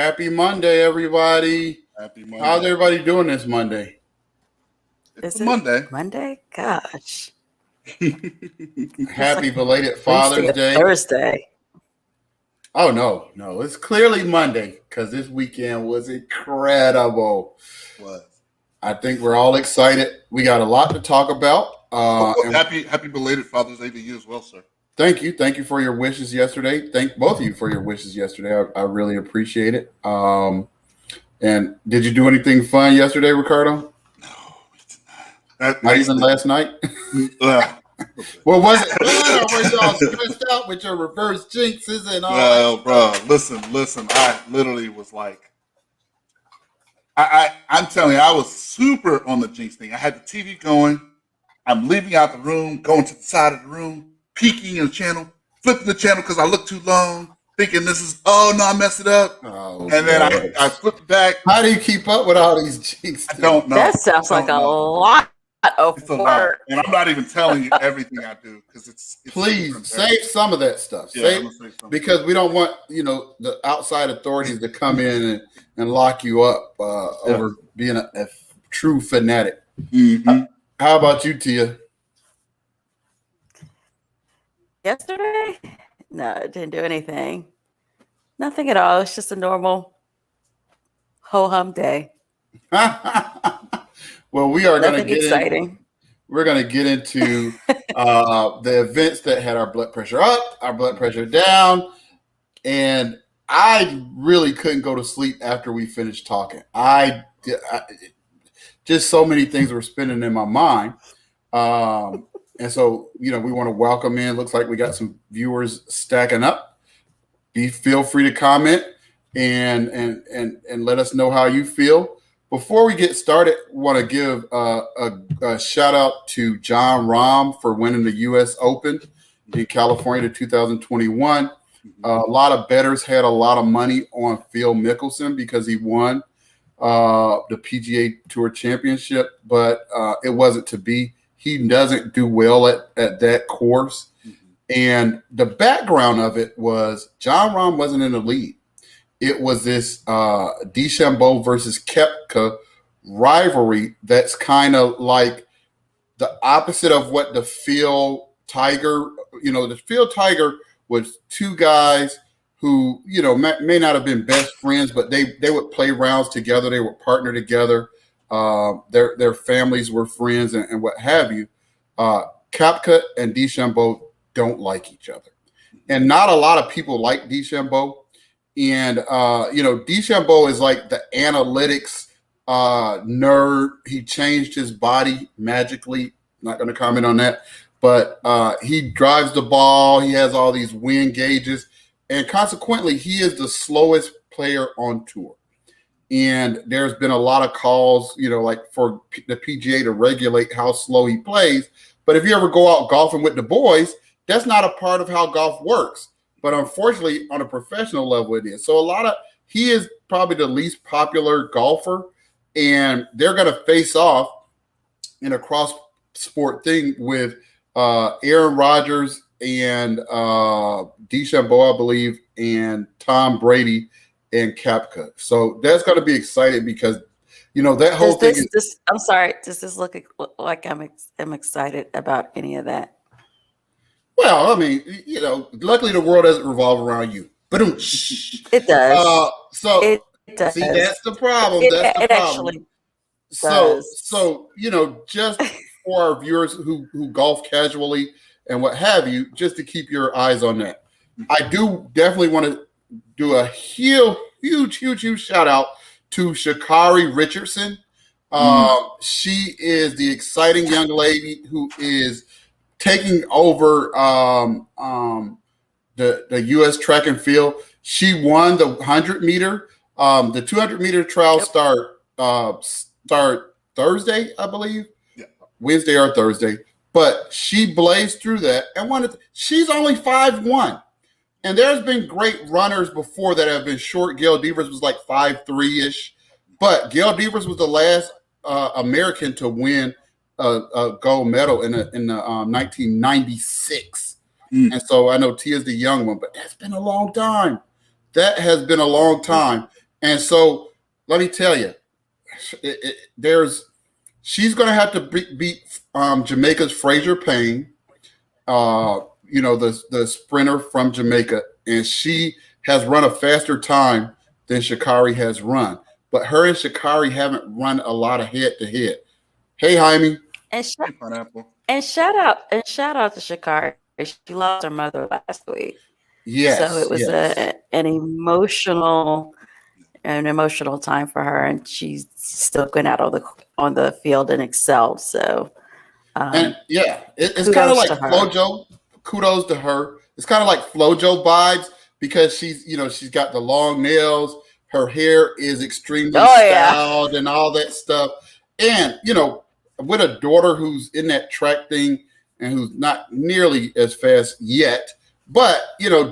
Happy Monday, everybody. Happy Monday. How's everybody doing this Monday? It's Is a it Monday. Monday? Gosh. Happy like belated Wednesday Father's or Day. Thursday. Oh, no. It's clearly Monday because this weekend was incredible. Was. I think we're all excited. We got a lot to talk about. And Happy belated Father's Day to you as well, sir. thank you. Thank you for your wishes yesterday. Thank both of you for your wishes yesterday. I really appreciate it. And did you do anything fun yesterday, Ricardo? No, it's not. Not even last night? Well, was it fun or were y'all stressed out with your reverse jinxes and all that? Bro, listen. I literally was like, I'm telling you, I was super on the jinx thing. I had the TV going. I'm leaving out the room, going to the side of the room, peeking in the channel, flipping the channel because I look too long, thinking this is, oh no, I messed it up. Oh, And then I flipped back. How do you keep up with all these jinxes? I don't know. That sounds like a lot of It's a lot. work. And I'm not even telling you everything I do because it's Please save some of that stuff. Yeah, I'm gonna save some. Because we don't want the outside authorities to come in and lock you up over being a true fanatic. Mm-hmm. How about you, Tia? Yesterday? No, I didn't do anything. Nothing at all. It's just a normal ho-hum day. Well, we are going to Nothing get exciting. we're going to get into the events that had our blood pressure up, our blood pressure down, and I really couldn't go to sleep after we finished talking. I just so many things were spinning in my mind. And so, we want to welcome in. Looks like we got some viewers stacking up. Feel free to comment and let us know how you feel. Before we get started, I want to give a shout out to John Rahm for winning the U.S. Open in California 2021. A lot of bettors had a lot of money on Phil Mickelson because he won the PGA Tour Championship, but it wasn't to be. He doesn't do well at that course. And the background of it was John Rahm wasn't in the lead. It was this DeChambeau versus Koepka rivalry that's kind of like the opposite of what the Phil Tiger, the Phil Tiger was two guys who, may not have been best friends, but they would play rounds together. They would partner together. Their families were friends and what have you. Koepka and DeChambeau don't like each other. And not a lot of people like DeChambeau. And, DeChambeau is like the analytics nerd. He changed his body magically. Not going to comment on that. But he drives the ball. He has all these wind gauges. And consequently, he is the slowest player on tour. And there's been a lot of calls, like for the PGA to regulate how slow he plays. But if you ever go out golfing with the boys, that's not a part of how golf works. But unfortunately, on a professional level, it is. So he is probably the least popular golfer. And they're going to face off in a cross-sport thing with Aaron Rodgers and DeChambeau, I believe, and Tom Brady and Koepka. So that's going to be exciting because, that whole thing is... I'm sorry. Does this look like I'm excited about any of that? Well, I mean, luckily the world doesn't revolve around you. But it does. It does. See, that's the problem. That's the problem. Actually does. So just for our viewers who golf casually and what have you, just to keep your eyes on that. I do definitely want to do a huge shout out to Sha'Carri Richardson. She is the exciting young lady who is taking over the U.S. track and field. She won the 100-meter. The 200-meter trials start Thursday, I believe. Yeah. Wednesday or Thursday. But she blazed through that and she's only 5'1". And there's been great runners before that have been short. Gail Devers was like 5'3"-ish. But Gail Devers was the last American to win a gold medal in the 1996. And so I know Tia's the young one, but that's been a long time. That has been a long time. And so let me tell you, she's going to have to beat Jamaica's Fraser Payne, the sprinter from Jamaica, and she has run a faster time than Sha'Carri has run. But her and Sha'Carri haven't run a lot of head to head. Hey, Jaime. And Hey, Pineapple. shout out to Sha'Carri. She lost her mother last week. Yes. So it was an emotional time for her, and she's still going out on the field and excelled. So and it's kind of like Flojo. Kudos to her. It's kind of like Flojo vibes because she's got the long nails. Her hair is extremely styled and all that stuff. And, with a daughter who's in that track thing and who's not nearly as fast yet, but,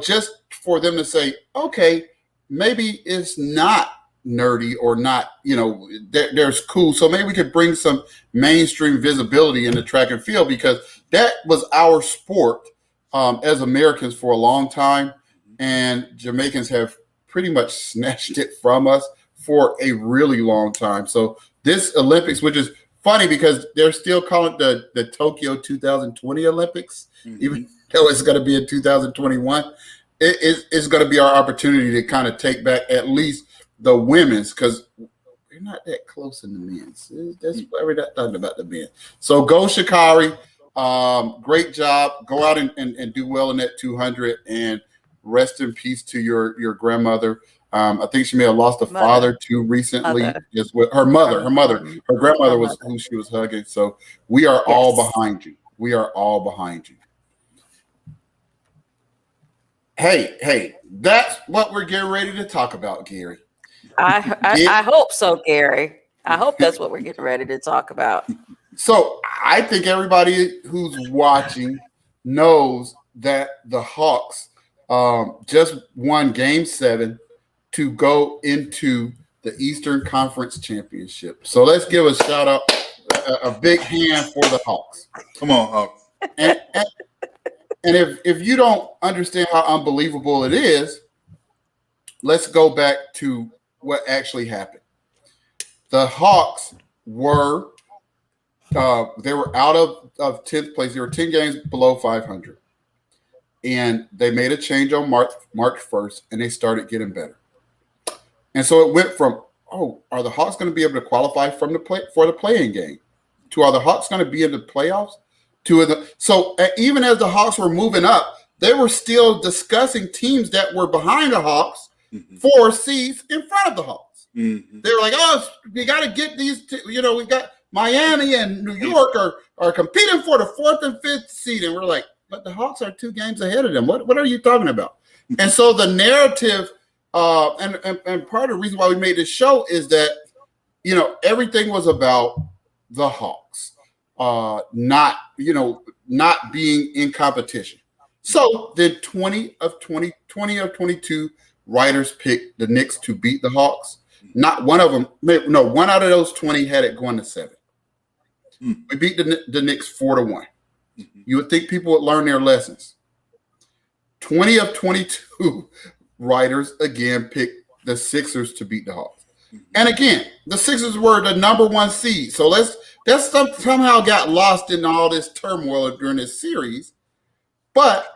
just for them to say, okay, maybe it's not nerdy or not, there's cool. So maybe we could bring some mainstream visibility in the track and field, because that was our sport as Americans for a long time. And Jamaicans have pretty much snatched it from us for a really long time. So this Olympics, which is funny because they're still calling it the Tokyo 2020 Olympics, even though it's going to be in 2021, it's going to be our opportunity to kind of take back at least the women's, because we're not that close in the men's. That's why we're not talking about the men. So go Sha'Carri. Great job. Go out and do well in that 200, and rest in peace to your grandmother. I think she may have lost a father too recently. As well. Her grandmother was who she was hugging. So we are all behind you. We are all behind you. Hey, that's what we're getting ready to talk about, Gary. I hope so, Gary. I hope that's what we're getting ready to talk about. So I think everybody who's watching knows that the Hawks just won Game 7 to go into the Eastern Conference Championship. So let's give a shout out, a big hand for the Hawks. Come on, Hawks. And if you don't understand how unbelievable it is, let's go back to what actually happened. The Hawks were they were out of 10th place. They were 10 games below 500. And they made a change on March 1st, and they started getting better. And so it went from, are the Hawks going to be able to qualify for the play-in game, to are the Hawks going to be in the playoffs? So even as the Hawks were moving up, they were still discussing teams that were behind the Hawks 4 seeds in front of the Hawks. They were like, we got to get these, we got Miami and New York are competing for the 4th and 5th seed. And we're like, but the Hawks are 2 games ahead of them. What are you talking about? And so the narrative, and part of the reason why we made this show is that, everything was about the Hawks, not being in competition. So then 20 of 22 writers picked the Knicks to beat the Hawks. Not one of them, one out of those 20 had it going to 7. We beat the Knicks 4-1. You would think people would learn their lessons. 20 of 22 writers again picked the Sixers to beat the Hawks. And again, the Sixers were the number 1 seed. So that somehow got lost in all this turmoil during this series. But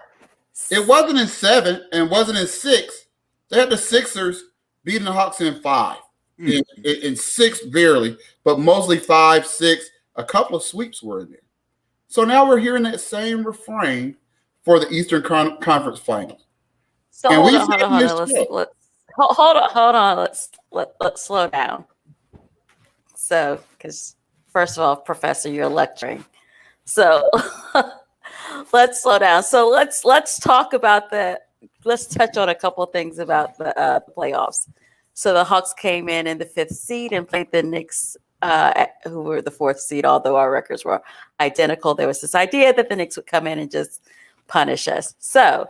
it wasn't in 7 and wasn't in 6. They had the Sixers beating the Hawks in 5. In 6 barely, but mostly 5, 6. A couple of sweeps were in there. So now we're hearing that same refrain for the Eastern Conference Finals. So hold on. Let's slow down. So, because first of all, Professor, you're lecturing. So let's slow down. So let's talk about let's touch on a couple of things about the playoffs. So the Hawks came in the 5th seed and played the Knicks, who were the 4th seed, although our records were identical. There was this idea that the Knicks would come in and just punish us. So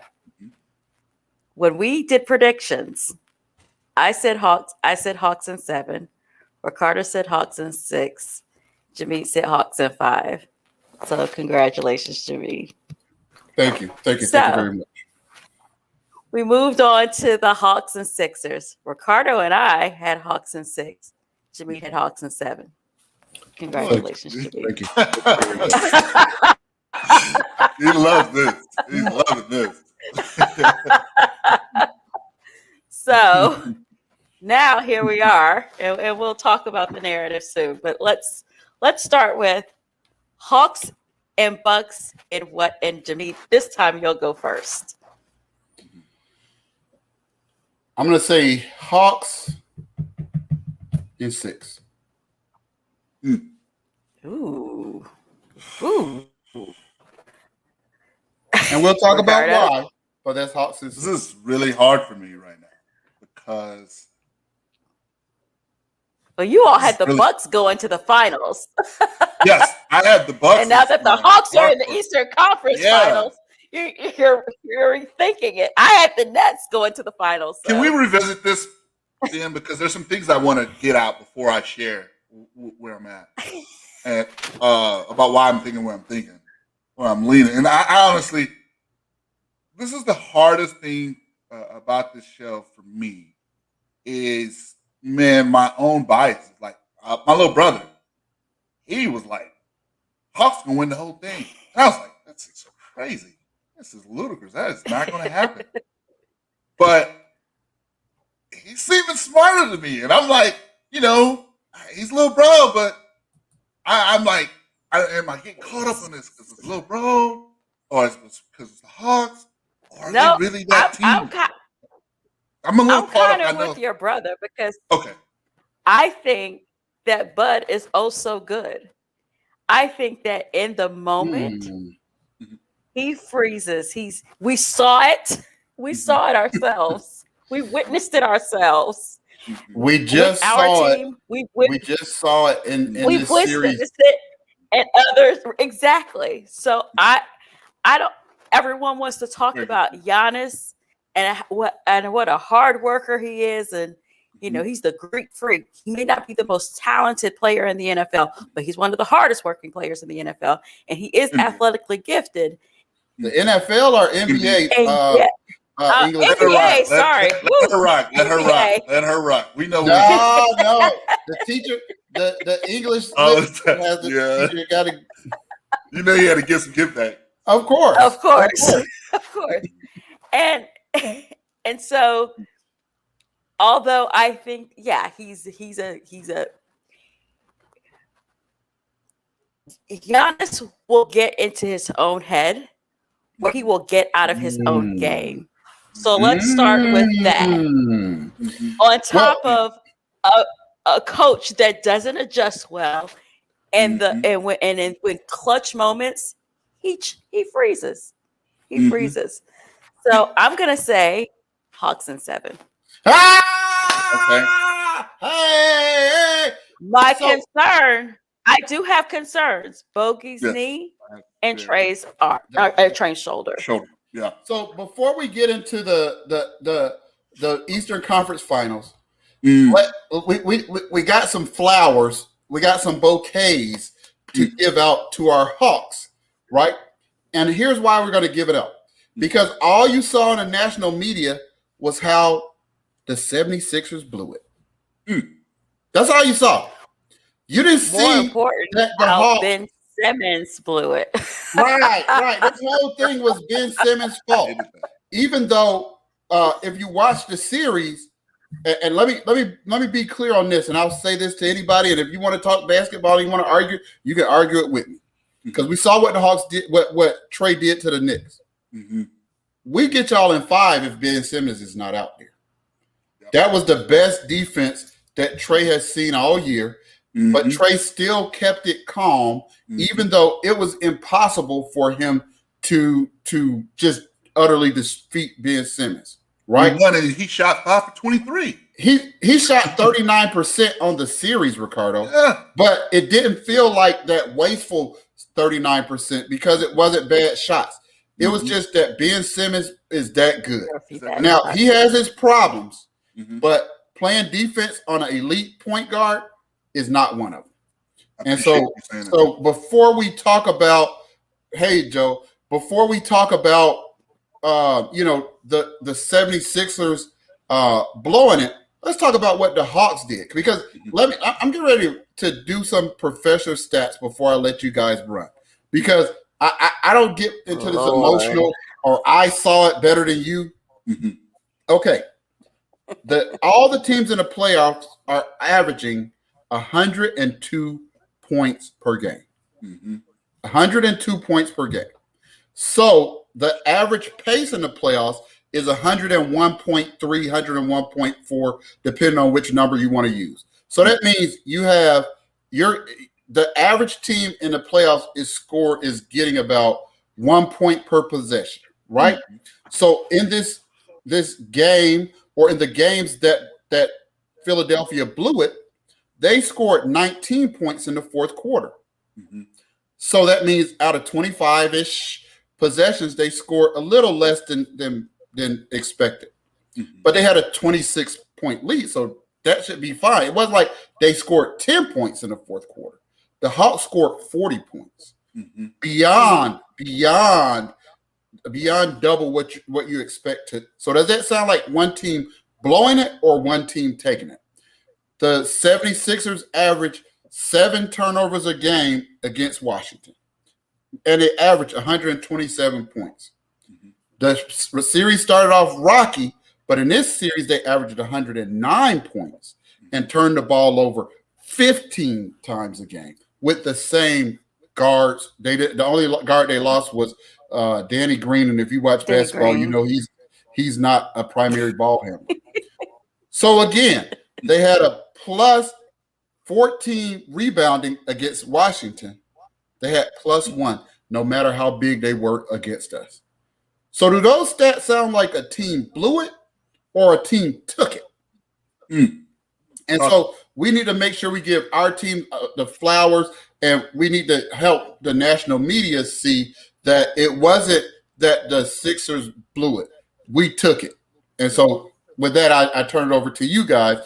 when we did predictions, I said Hawks in 7. Ricardo said Hawks in 6. Jameet said Hawks in 5. So congratulations, Jameet. Thank you. Thank you very much. we moved on to the Hawks and Sixers. Ricardo and I had Hawks and 6. Jameet had Hawks and 7. Congratulations, Jameet. Thank you. He loves this. He's loving this. So now here we are, and we'll talk about the narrative soon. But let's start with Hawks and Bucks and what. And Jameet, this time you'll go first. I'm going to say Hawks in 6. Ooh. And we'll talk about Ricardo? why. But that's Hawks in 6. This is really hard for me right now because Well, you all had the Really? Bucks go into the finals, yes, I had the Bucks. and now that the Hawks are in the Eastern Conference Yeah. Finals, you're rethinking it. I had the Nets go into the finals. So. Can we revisit this, Dan? Because there's some things I want to get out before I share where I'm at and about why I'm thinking where I'm thinking, where I'm leaning. And I honestly, this is the hardest thing about this show for me is, man, my own bias. Like my little brother, he was like, Hawks gonna win the whole thing. And I was like, that's so crazy. This is ludicrous. That is not going to happen. But he's seeming smarter than me. And I'm like, he's a little bro, but I'm like, am I getting caught up on this because it's little bro? Or is it because it's the Hawks? Or are they really that team? I'm a little caught kind up. of I know. with your brother because Okay. I think that Bud is oh so good. I think that in the moment he freezes. We saw it. We saw it ourselves. We witnessed it ourselves. We just With our saw it. team, we just saw it in we this series. witnessed it, and others exactly. So I don't. Everyone wants to talk about Giannis and what a hard worker he is, and he's the Greek freak. He may not be the most talented player in the NFL, but he's one of the hardest working players in the NFL, and he is athletically gifted. The NFL or NBA? English. NBA, sorry. Let her rock. Let her rock. Let her rock. We know. No. The teacher, the English. Teacher got to. You know, you had to get some gift back. Of course. And so, although I think, he's a Giannis will get into his own head, where he will get out of his own game. So let's start with that. On top of a coach that doesn't adjust well, and when clutch moments, he freezes. He freezes. So I'm gonna say Hawks in 7. Hey! Concern. I do have concerns. Bogey's knee and Trey's arm, Trey's shoulder. Yeah. So before we get into the Eastern Conference Finals, we got some flowers, we got some bouquets to give out to our Hawks, right? And here's why we're going to give it out. Because all you saw in the national media was how the 76ers blew it. That's all you saw. You didn't see that the Hawks. Ben Simmons blew it. Right. This whole thing was Ben Simmons' fault. Even though, if you watch the series, and let me be clear on this, and I'll say this to anybody. And if you want to talk basketball, and you want to argue, you can argue it with me, because we saw what the Hawks did, what Trey did to the Knicks. We get y'all in 5 if Ben Simmons is not out there. That was the best defense that Trey has seen all year. But Trey still kept it calm, even though it was impossible for him to just utterly defeat Ben Simmons. Right? He shot 5 for 23. He shot 39% on the series, Ricardo. Yeah. But it didn't feel like that wasteful 39% because it wasn't bad shots. It was just that Ben Simmons is that good. Now, he has his problems, but playing defense on an elite point guard is not one of them. And so before we talk about, hey, Joe, before we talk about the 76ers blowing it, let's talk about what the Hawks did. Because I'm getting ready to do some professional stats before I let you guys run. Because I don't get into this emotional or I saw it better than you. Okay. All the teams in the playoffs are averaging 102 points per game. 102 points per game. So the average pace in the playoffs is 101.3, 101.4, depending on which number you want to use. So that means you have the average team in the playoffs is getting about 1 point per possession, right? So in this game, or in the games that Philadelphia blew it, they scored 19 points in the fourth quarter. So that means out of 25-ish possessions, they scored a little less than expected. But they had a 26-point lead, so that should be fine. It wasn't like they scored 10 points in the fourth quarter. The Hawks scored 40 points, beyond double what you expect to. So does that sound like one team blowing it or one team taking it? The 76ers average 7 turnovers a game against Washington, and they average 127 points. The series started off rocky, but in this series, they averaged 109 points and turned the ball over 15 times a game with the same guards. The only guard they lost was Danny Green, and if you watch basketball, you know he's not a primary ball handler. So again, they had a plus 14 rebounding against Washington. They had plus 1, no matter how big they were against us. So do those stats sound like a team blew it or a team took it? And so we need to make sure we give our team the flowers, and we need to help the national media see that it wasn't that the Sixers blew it. We took it. And so with that, I turn it over to you guys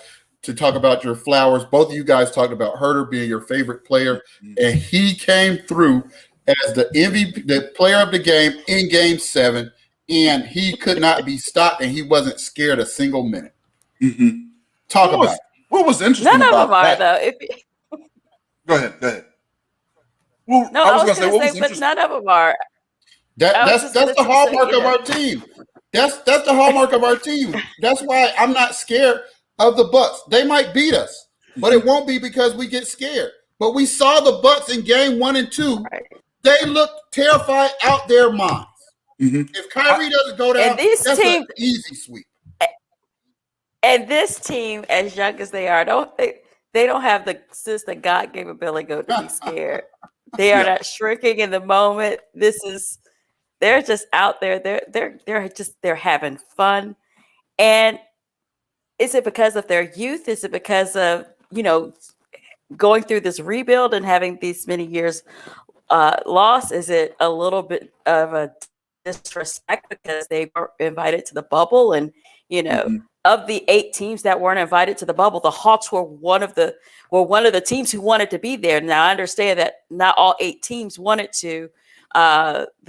to talk about your flowers. Both of you guys talked about Herter being your favorite player, and he came through as the MVP, the player of the game in Game 7, and he could not be stopped, and he wasn't scared a single minute. Talk about it. What was interesting None of about them are, that? though. Go ahead. Well, No, I was going to say, but none of them are. That's the hallmark of our team. That's the hallmark of our team. That's why I'm not scared of the Bucks. They might beat us, but it won't be because we get scared. But we saw the Bucks in Game 1 and 2. Right. They looked terrified out their minds. If Kyrie doesn't go down, that's an easy sweep. And this team, as young as they are, they don't have the sis that God gave a Billy Goat to be scared. They are not shrinking in the moment. They're just out there. They're having fun. And is it because of their youth? Is it because of, going through this rebuild and having these many years lost? Is it a little bit of a disrespect because they were invited to the bubble? And, of the 8 teams that weren't invited to the bubble, the Hawks were one of the teams who wanted to be there. Now, I understand that not all 8 teams wanted to.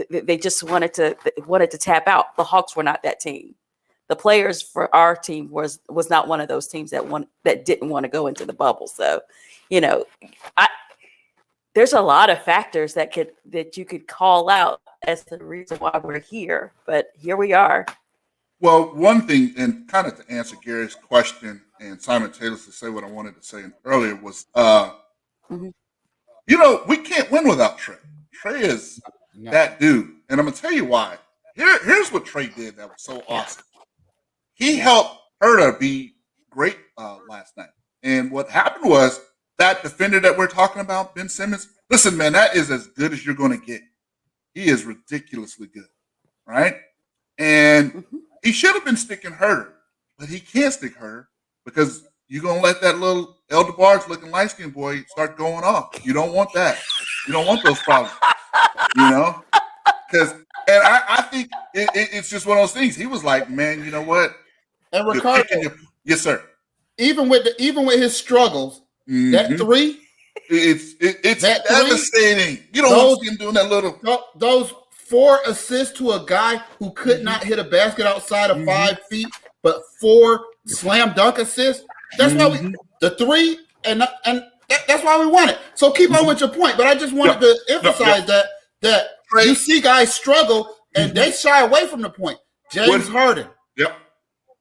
They just wanted to tap out. The Hawks were not that team. The players for our team was not one of those teams that didn't want to go into the bubble. So, there's a lot of factors that you could call out as the reason why we're here. But here we are. Well, one thing, and kind of to answer Gary's question and Simon Taylor's to say what I wanted to say earlier was, we can't win without Trey. Trey is that dude. And I'm going to tell you why. Here's what Trey did that was so awesome. He helped Herter be great last night. And what happened was that defender that we're talking about, Ben Simmons, listen, man, that is as good as you're going to get. He is ridiculously good, right? And he should have been sticking Herter, but he can't stick Herter because you're going to let that little El DeBarge looking light-skinned boy start going off. You don't want that. You don't want those problems, Because I think it's just one of those things. He was like, man, you know what? And Ricardo, yes, sir. Even with his struggles, that 3, it's that devastating. You don't want him doing that little. Those 4 assists to a guy who could not hit a basket outside of 5 feet, but 4 slam dunk assists. That's why we the 3 and that's why we won it. So keep on with your point, but I just wanted to emphasize that you see guys struggle and they shy away from the point. James Harden,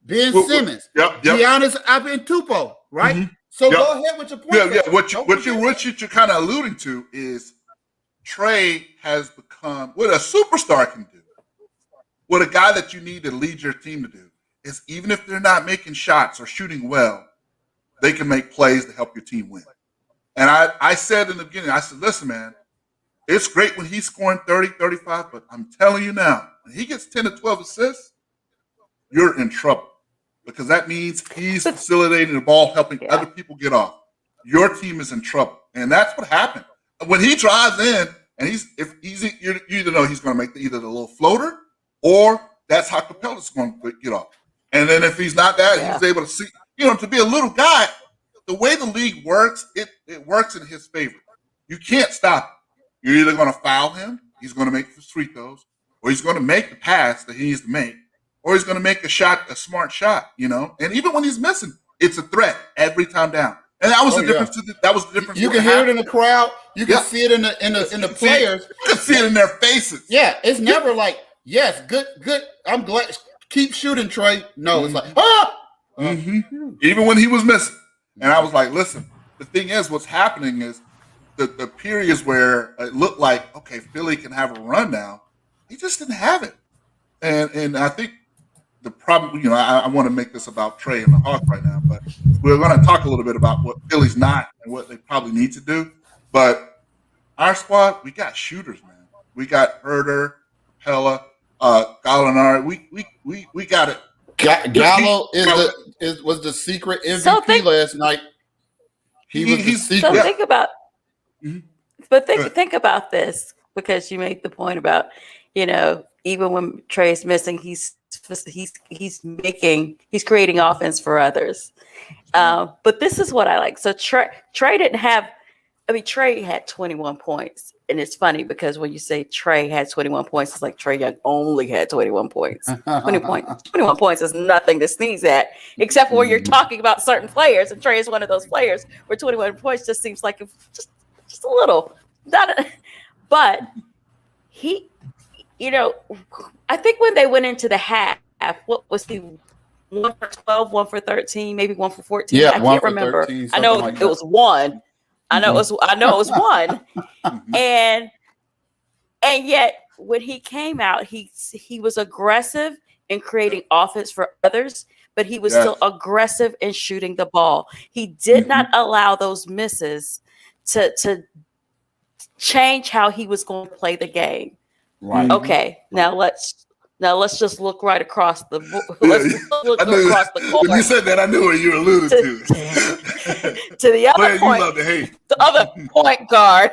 Ben Simmons, Giannis Antetokounmpo, right? So go ahead with your point. What you're kind of alluding to is Trey has become what a superstar can do. What a guy that you need to lead your team to do is even if they're not making shots or shooting well, they can make plays to help your team win. And I said in the beginning, I said, listen, man, it's great when he's scoring 30, 35, but I'm telling you now, when he gets 10 to 12 assists, you're in trouble because that means he's facilitating the ball, helping other people get off. Your team is in trouble. And that's what happened. When he drives in, and you either know he's going to make either the little floater or that's how Capella's going to get off. And then if he's not that, he's able to see, to be a little guy, the way the league works, it works in his favor. You can't stop him. You're either going to foul him, he's going to make the free throws, or he's going to make the pass that he needs to make, or he's going to make a smart shot, And even when he's missing, it's a threat every time down. And that was the difference. That was the difference. You can hear it in the crowd. You can see it in the players. You can see it in their faces. Yeah, it's never like, yes, good. I'm glad. Keep shooting, Trey. No, it's like, Even when he was missing. And I was like, listen, the thing is, what's happening is the periods where it looked like, okay, Philly can have a run now. He just didn't have it. And I think the problem, I want to make this about Trey and the Hawks right now, but we're going to talk a little bit about what Philly's not and what they probably need to do. But our squad, we got shooters, man. We got Herder, Pella, Gallinari. We got it. Gallo was the secret MVP last night. He's the secret. So think about, think about this because you made the point about, even when Trey's missing, he's creating offense for others. But this is what I like. So Trey didn't have. Trey had 21 points. And it's funny because when you say Trey had 21 points, it's like Trey Young only had 21 points. 21 points is nothing to sneeze at, except for when you're talking about certain players. And Trey is one of those players where 21 points just seems like just a little. But he, I think when they went into the half, what was he? 1 for 12, 1 for 13, maybe 1 for 14. Yeah, I can't remember. 13, I know like it was 1. I know it was 1. And yet when he came out, he was aggressive in creating offense for others, but he was still aggressive in shooting the ball. He did not allow those misses to change how he was going to play the game. Right. Okay. Now let's just look right across the across the court. When you said that, I knew what you alluded to. To the other point, you love to hate. the other point guard,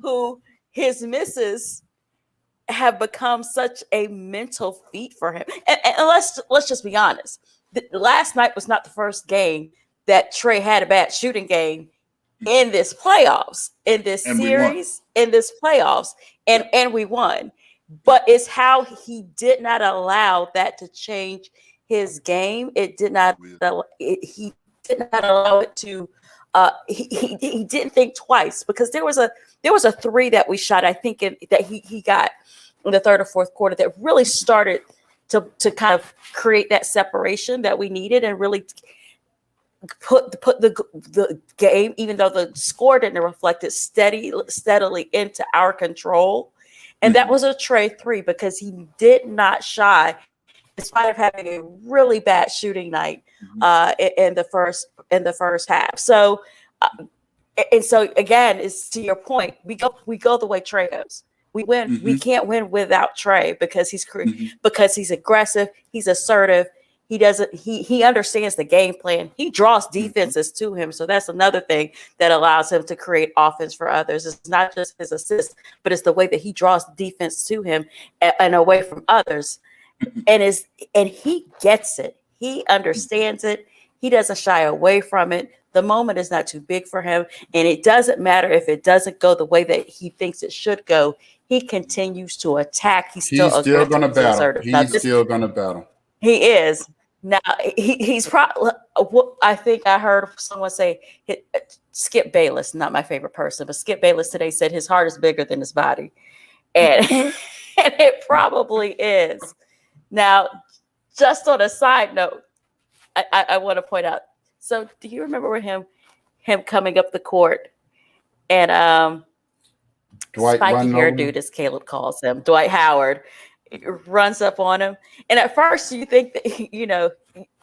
who his misses have become such a mental feat for him. And let's just be honest. Last night was not the first game that Trey had a bad shooting game in this playoffs, in this series, in this playoffs, and we won. But it's how he did not allow that to change his game. It did not. He did not allow it to. He didn't think twice because there was a 3 that we shot. I think that he got in the third or fourth quarter that really started to kind of create that separation that we needed and really put the game, even though the score didn't reflect it, steadily into our control. And that was a Trey 3 because he did not shy, in spite of having a really bad shooting night in the first half. So, and so again, it's to your point. We go the way Trey goes. We win. We can't win without Trey because he's aggressive. He's assertive. He understands the game plan. He draws defenses to him. So that's another thing that allows him to create offense for others. It's not just his assists, but it's the way that he draws defense to him and away from others. And he gets it. He understands it. He doesn't shy away from it. The moment is not too big for him. And it doesn't matter if it doesn't go the way that he thinks it should go. He continues to attack. He's still going to battle. assertive. He's still going to battle. He is. Now, he's probably, I think I heard someone say, Skip Bayless, not my favorite person, but Skip Bayless today said his heart is bigger than his body. And, and it probably is. Now, just on a side note, I want to point out, so do you remember him coming up the court and Dwight spiky hair dude, as Caleb calls him, Dwight Howard, runs up on him, and at first you think that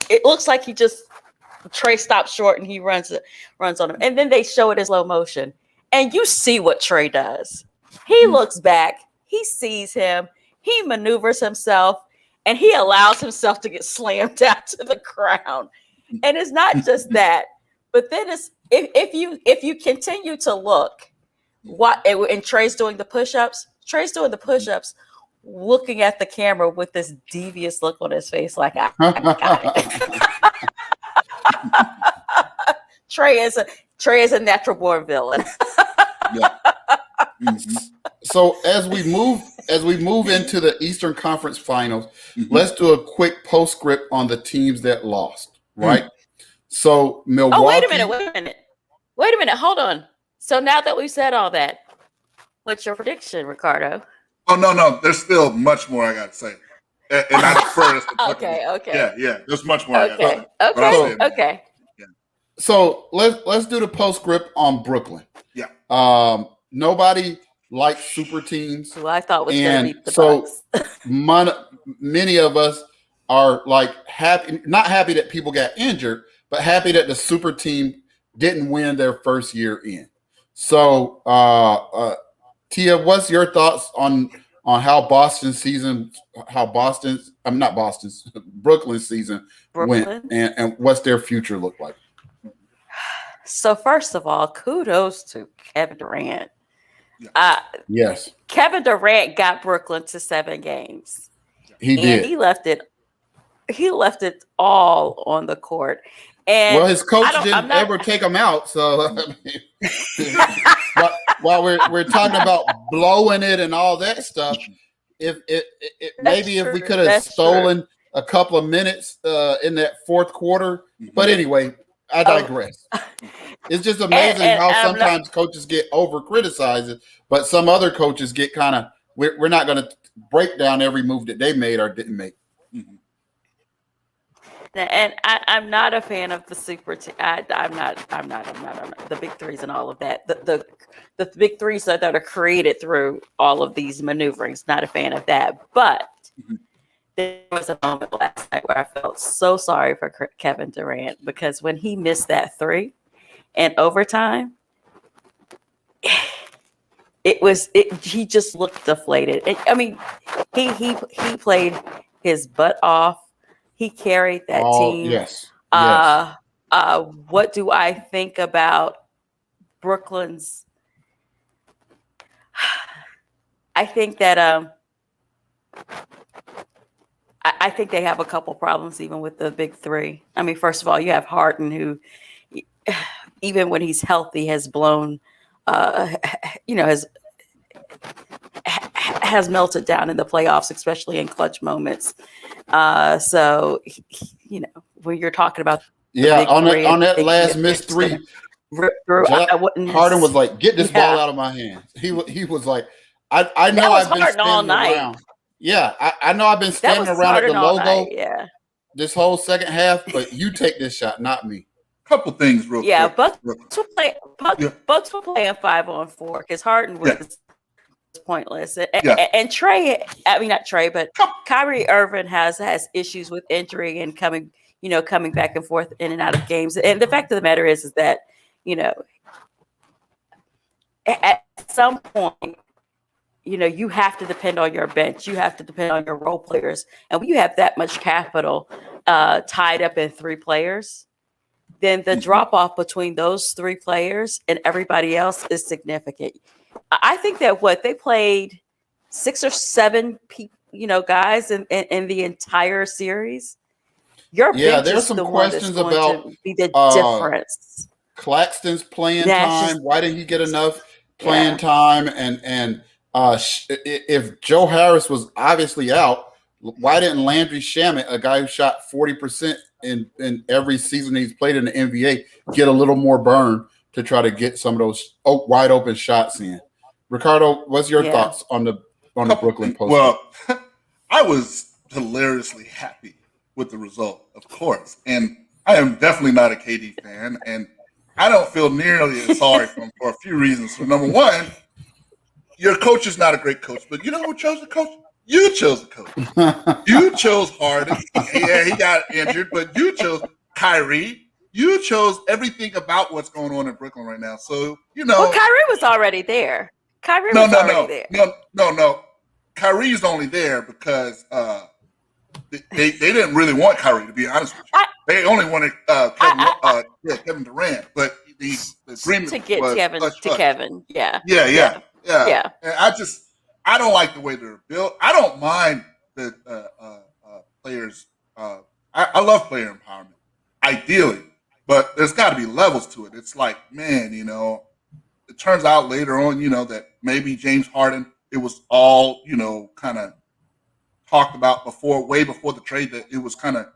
it looks like Trey stops short and he runs on him, and then they show it in slow motion, and you see what Trey does. He looks back, he sees him, he maneuvers himself, and he allows himself to get slammed down to the ground. And it's not just that, but then it's if you continue to look, and Trey's doing the push-ups, looking at the camera with this devious look on his face, like I got it. Trey is a natural born villain. Yeah. Mm-hmm. So as we move into the Eastern Conference Finals, let's do a quick postscript on the teams that lost. Right. So Milwaukee. Oh, wait a minute. Hold on. So now that we've said all that, what's your prediction, Ricardo? Oh, no. There's still much more I got to say. And I defer this to Okay. Yeah. There's much more I got to say. Okay. Yeah. So let's do the postscript on Brooklyn. Yeah. Nobody likes super teams. Who I thought was going to beat the Bucks. Many of us are like not happy that people got injured, but happy that the super team didn't win their first year in. So, Tia, what's your thoughts on how Brooklyn's season went, and what's their future look like? So first of all, kudos to Kevin Durant. Yes, Kevin Durant got Brooklyn to 7 games. He did. He left it all on the court. And his coach didn't ever take him out. So I mean, while we're talking about blowing it and all that stuff, if we could have stolen a couple of minutes in that fourth quarter, but anyway, I digress. It's just amazing how sometimes coaches get over criticized, but some other coaches get kind of. We're not going to break down every move that they made or didn't make. Mm-hmm. And I'm not a fan of the super team. I'm not the big threes and all of that. The big threes that are created through all of these maneuverings. Not a fan of that. But there was a moment last night where I felt so sorry for Kevin Durant, because when he missed that 3 in overtime, he just looked deflated. I mean, he played his butt off. He carried that team. Yes. What do I think about Brooklyn's? I think that I think they have a couple problems even with the big 3. I mean, first of all, you have Harden, who even when he's healthy has blown, has melted down in the playoffs, especially in clutch moments. So when you're talking about on that last missed 3, Harden was like, "Get this ball out of my hands." He was like, "I know I've been standing around. Yeah, I know I've been standing around at the logo this whole second half, but you take this shot, not me." Couple things real quick. Bucks were playing 5-on-4 because Harden was pointless. And Trey, I mean not Trey, but Kyrie Irving has issues with injury and coming back and forth in and out of games. And the fact of the matter is that, at some point, you have to depend on your bench. You have to depend on your role players. And when you have that much capital tied up in 3 players, then the drop off between those 3 players and everybody else is significant. I think that they played 6 or 7 guys in the entire series. Your bench there's is some the one questions that's going about to be the difference. Claxton's playing That's time? just Why didn't he get enough playing time? And if Joe Harris was obviously out, why didn't Landry Shamet, a guy who shot 40% in every season he's played in the NBA, get a little more burn to try to get some of those wide open shots in? Ricardo, what's your thoughts on the Brooklyn Post? Well, I was hilariously happy with the result, of course, and I am definitely not a KD fan, and I don't feel nearly as sorry for him for a few reasons. So, number one, your coach is not a great coach, but you know who chose the coach? You chose the coach. You chose Harden. Yeah, he got injured, but you chose Kyrie. You chose everything about what's going on in Brooklyn right now. So, well, Kyrie was already there. No. Kyrie's only there because they didn't really want Kyrie, to be honest with you. They only wanted Kevin Durant, but the agreement to get was Kevin. Yeah. And I don't like the way they're built. I don't mind the players. I love player empowerment, ideally, but there's got to be levels to it. It's like, man, it turns out later on, that maybe James Harden, it was all, kind of talked about way before the trade, that it was kind of,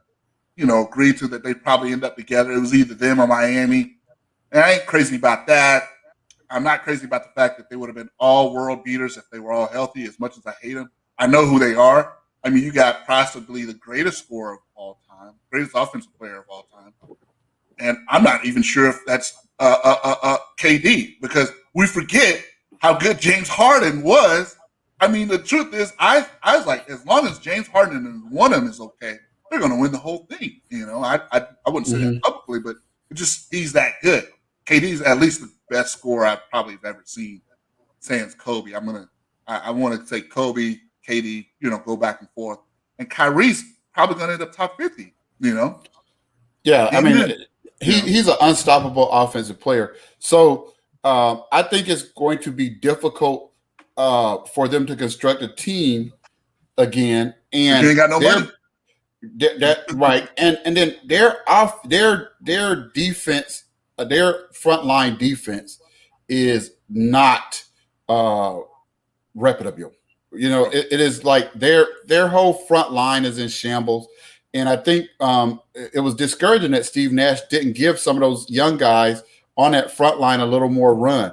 agreed to that they'd probably end up together. It was either them or Miami. And I ain't crazy about that. I'm not crazy about the fact that they would have been all world beaters if they were all healthy, as much as I hate them. I know who they are. I mean, you got possibly the greatest scorer of all time, greatest offensive player of all time. And I'm not even sure if that's KD, because we forget how good James Harden was. I mean, the truth is, I was like, as long as James Harden and one of them is okay, they're going to win the whole thing. I wouldn't say that publicly, but he's that good. KD's at least the best scorer I've probably ever seen. Sans Kobe, I want to say Kobe, KD, go back and forth, and Kyrie's probably going to end up top 50. Yeah, I mean, he's an unstoppable offensive player. So I think it's going to be difficult for them to construct a team again. And you ain't got no money. Right, and then their defense, their frontline defense is not reputable. It is like their whole front line is in shambles, and I think it was discouraging that Steve Nash didn't give some of those young guys on that front line a little more run.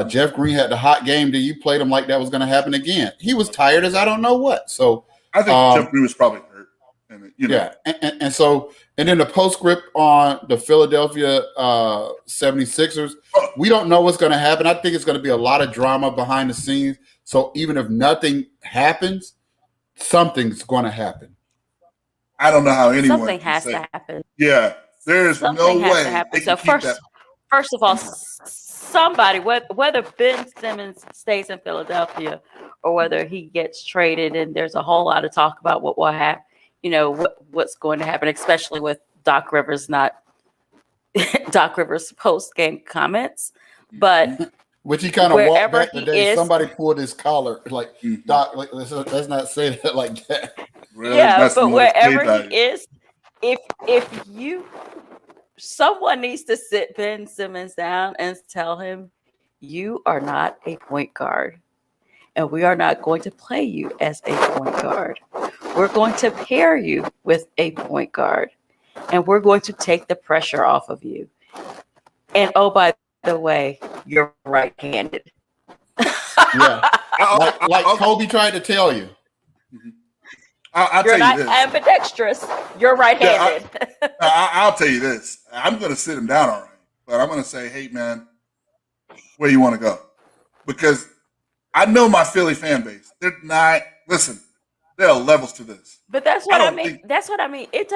Jeff Green had the hot game that you played him like that was going to happen again. He was tired as I don't know what. So I think Jeff Green was probably hurt. Yeah, and then the postscript on the Philadelphia 76ers, we don't know what's going to happen. I think it's going to be a lot of drama behind the scenes. So even if nothing happens, something's going to happen. I don't know how anyone. Something has to happen. Yeah, there's something no way. To happen. So first of all, somebody, whether Ben Simmons stays in Philadelphia or whether he gets traded, and there's a whole lot of talk about what will happen. What's going to happen, especially with Doc Rivers post game comments, but which he kind of walked back the day somebody pulled his collar, like Doc. Like, let's not say that like that. Really? Yeah, but wherever he is, if someone needs to sit Ben Simmons down and tell him, you are not a point guard. And we are not going to play you as a point guard. We're going to pair you with a point guard. And we're going to take the pressure off of you. And oh, by the way, you're right-handed. Yeah. Like Kobe tried to tell you. You're not ambidextrous. You're right-handed. I'll tell you this. I'm going to sit him down all right. But I'm going to say, hey, man, where you want to go? Because I know my Philly fan base. They're not. Listen, there are levels to this. But that's what I mean. That's what I mean. It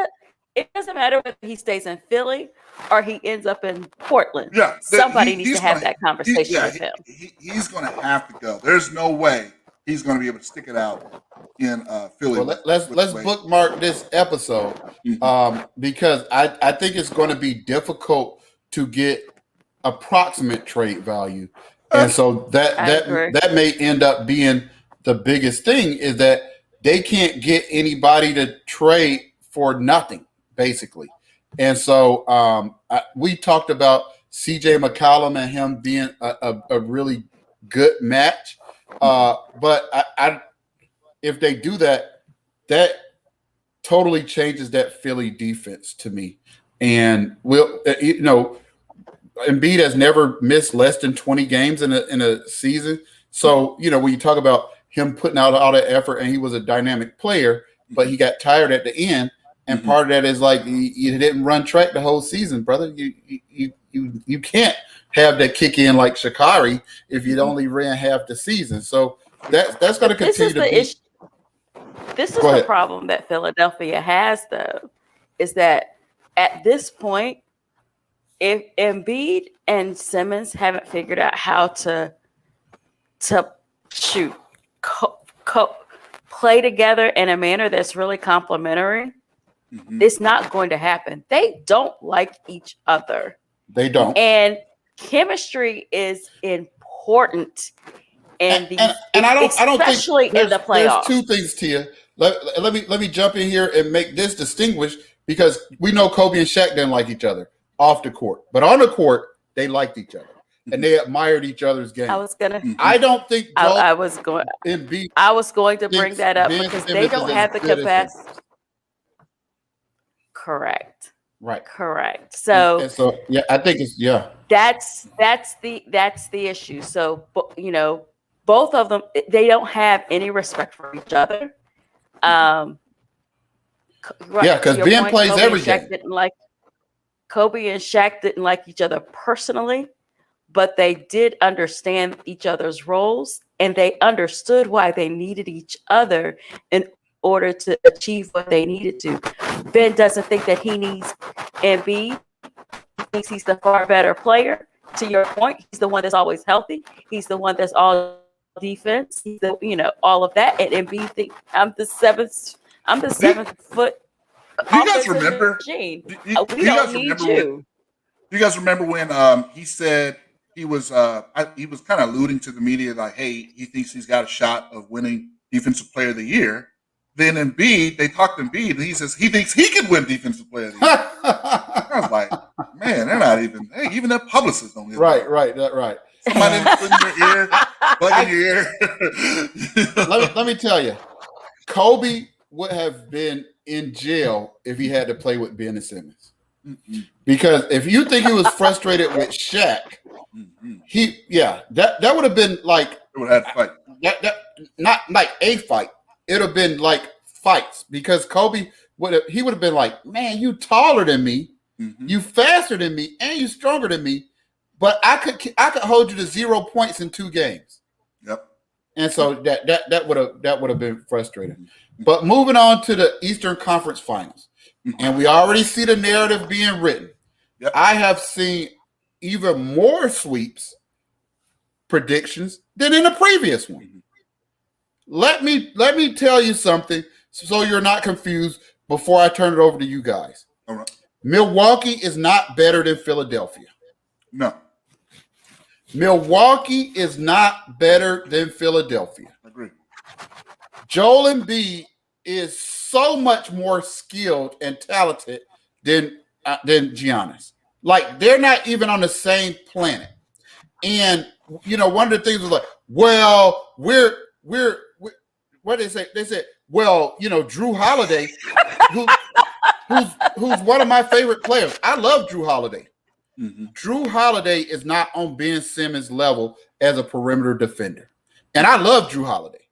doesn't matter whether he stays in Philly or he ends up in Portland. Yeah, somebody needs to have that conversation with him. He's going to have to go. There's no way he's going to be able to stick it out in Philly. Well, let's bookmark this episode because I think it's going to be difficult to get approximate trade value. And so that may end up being the biggest thing, is that they can't get anybody to trade for nothing, basically. And so we talked about CJ McCollum and him being a really good match. But I if they do that, that totally changes that Philly defense to me. And Embiid has never missed less than 20 games in a season. So, when you talk about him putting out all that effort, and he was a dynamic player, but he got tired at the end. And part of that is like you didn't run track the whole season, brother. You can't have that kick in like Sha'Carri if you only ran half the season. So that's going to continue to be. Issue. This is the problem that Philadelphia has, though, is that at this point, if Embiid and Simmons haven't figured out how to shoot, play together in a manner that's really complementary, it's not going to happen. They don't like each other. They don't. And chemistry is important. And I don't think especially in the playoffs. There's two things, Tia. Let me jump in here and make this distinguish, because we know Kobe and Shaq didn't like each other off the court, but on the court they liked each other and they admired each other's game. I don't think I was going to bring that up because they don't have the capacity. Correct. Right. Correct. So yeah, I think that's the issue. So both of them, they don't have any respect for each other. Right, because Ben plays every game. Kobe and Shaq didn't like each other personally, but they did understand each other's roles, and they understood why they needed each other in order to achieve what they needed to. Ben doesn't think that he needs Embiid. He thinks he's the far better player. To your point, he's the one that's always healthy. He's the one that's all defense. He's all of that. And Embiid think I'm the seventh foot. You guys remember? You guys remember when he said he was kind of alluding to the media like, hey, he thinks he's got a shot of winning Defensive Player of the Year. Then Embiid, they talked to Embiid, and he says he thinks he can win Defensive Player of the Year. I was like, man, they're not even. Hey, even their publicists don't. Right. Somebody put in your ear, plug in your ear. let me tell you, Kobe would have been in jail if he had to play with Ben and Simmons. Because if you think he was frustrated with Shaq, that would have been like it would have had to fight. That not like a fight. It would have been like fights, because Kobe would have been like, man, you taller than me, you faster than me, and you stronger than me, but I could hold you to 0 points in 2 games. Yep. And so that would have been frustrating. But moving on to the Eastern Conference Finals, and we already see the narrative being written. Yep. I have seen even more sweeps predictions than in the previous one. Let me tell you something so you're not confused before I turn it over to you guys. All right. Milwaukee is not better than Philadelphia. No. Milwaukee is not better than Philadelphia. Agree. Joel Embiid is so much more skilled and talented than Giannis. Like, they're not even on the same planet. And one of the things was like, well, we're what did they say? They said, well, Drew Holiday, who's one of my favorite players. I love Drew Holiday. Drew Holiday is not on Ben Simmons' level as a perimeter defender. And I love Drew Holiday.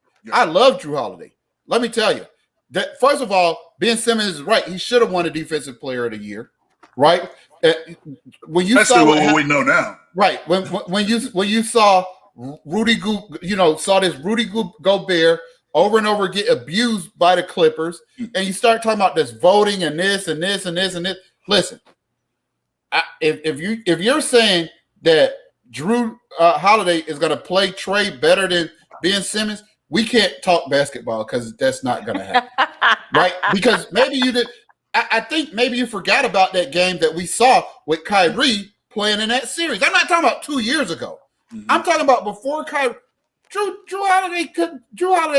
Let me tell you that, first of all, Ben Simmons is right. He should have won a Defensive Player of the Year, right? When you saw what we know now, right? When you saw saw this Rudy Gobert over and over get abused by the Clippers, and you start talking about this voting and this and this and this and this. Listen, if you're saying that Drew Holiday is going to play Trey better than Ben Simmons, we can't talk basketball, because that's not going to happen, right? Because maybe you did. I think maybe you forgot about that game that we saw with Kyrie playing in that series. I'm not talking about 2 years ago. I'm talking about before Kyrie. Drew Holiday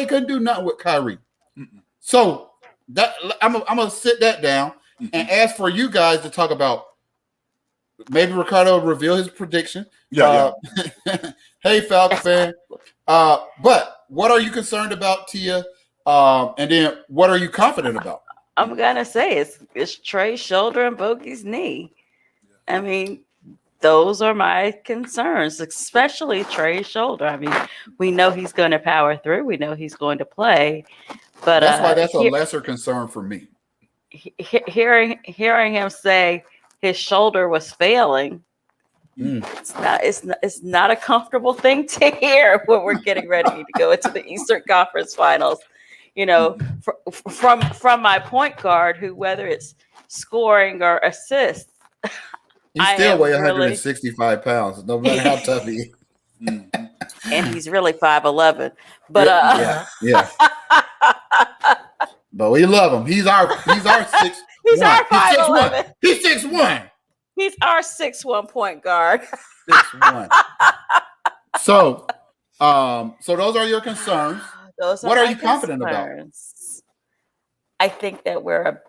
couldn't do nothing with Kyrie. So that I'm gonna sit that down and ask for you guys to talk about maybe Ricardo will reveal his prediction. Yeah. Hey, Falcon fan. But what are you concerned about, Tia? And then what are you confident about? I'm gonna say it's Trey's shoulder and Bogey's knee. I mean, those are my concerns, especially Trey's shoulder. I mean, we know he's going to power through. We know he's going to play, but That's why that's a lesser concern for me. Hearing him say his shoulder was failing, it's not a comfortable thing to hear when we're getting ready to go into the Eastern Conference Finals. You know, from my point guard, who whether it's scoring or assists. He still weighs 165 pounds, no matter how tough he is. And he's really 5'11". But yeah. But we love him. He's our 6'1". He's our 5'11". He's 6'1". He's our 6'1" point guard. 6'1". So those are your concerns. What are you confident about? I think that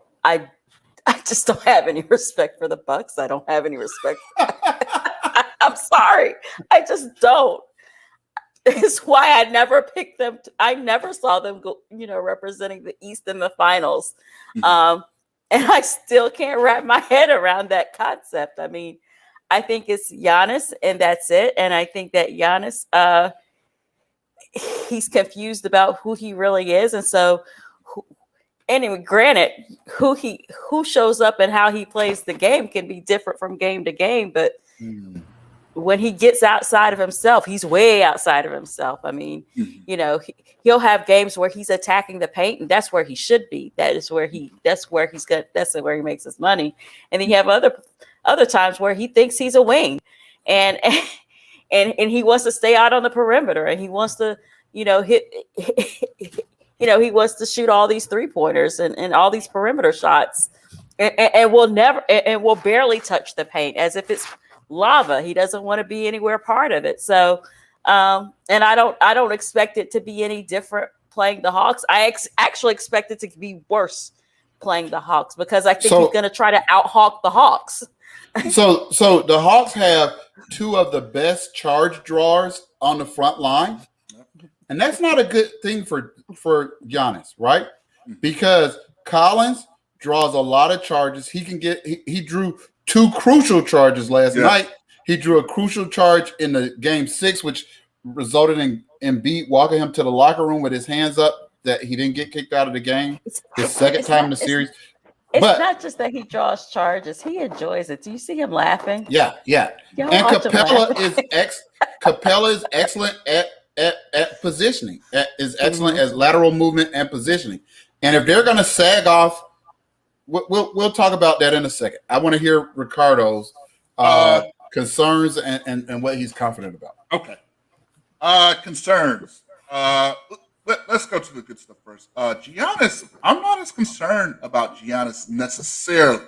I just don't have any respect for the Bucks. I don't have any respect. I'm sorry. I just don't. It's why I never picked them. I never saw them go, representing the East in the finals. And I still can't wrap my head around that concept. I mean, I think it's Giannis and that's it. And I think that Giannis, he's confused about who he really is. And so, anyway, granted, who shows up and how he plays the game can be different from game to game. But when he gets outside of himself, he's way outside of himself. I mean, he'll have games where he's attacking the paint, and that's where he should be. That's where he makes his money. And then you have other times where he thinks he's a wing, and he wants to stay out on the perimeter, and he wants to, hit. He wants to shoot all these 3-pointers and all these perimeter shots, and will barely touch the paint as if it's lava. He doesn't want to be anywhere part of it. So, and I don't expect it to be any different playing the Hawks. I actually expect it to be worse playing the Hawks because I think he's going to try to out-hawk the Hawks. So the Hawks have two of the best charge drawers on the front line. And that's not a good thing for Giannis, right? Because Collins draws a lot of charges. He drew 2 crucial charges last night. He drew a crucial charge in the game 6, which resulted in Embiid walking him to the locker room with his hands up that he didn't get kicked out of the game. His second time in the series. It's not just that he draws charges; he enjoys it. Do you see him laughing? Yeah. And Capella is excellent at positioning. Is excellent as lateral movement and positioning. And if they're going to sag off, we'll talk about that in a second. I want to hear Ricardo's concerns and what he's confident about. Okay. Concerns. Let's go to the good stuff first. Giannis, I'm not as concerned about Giannis necessarily.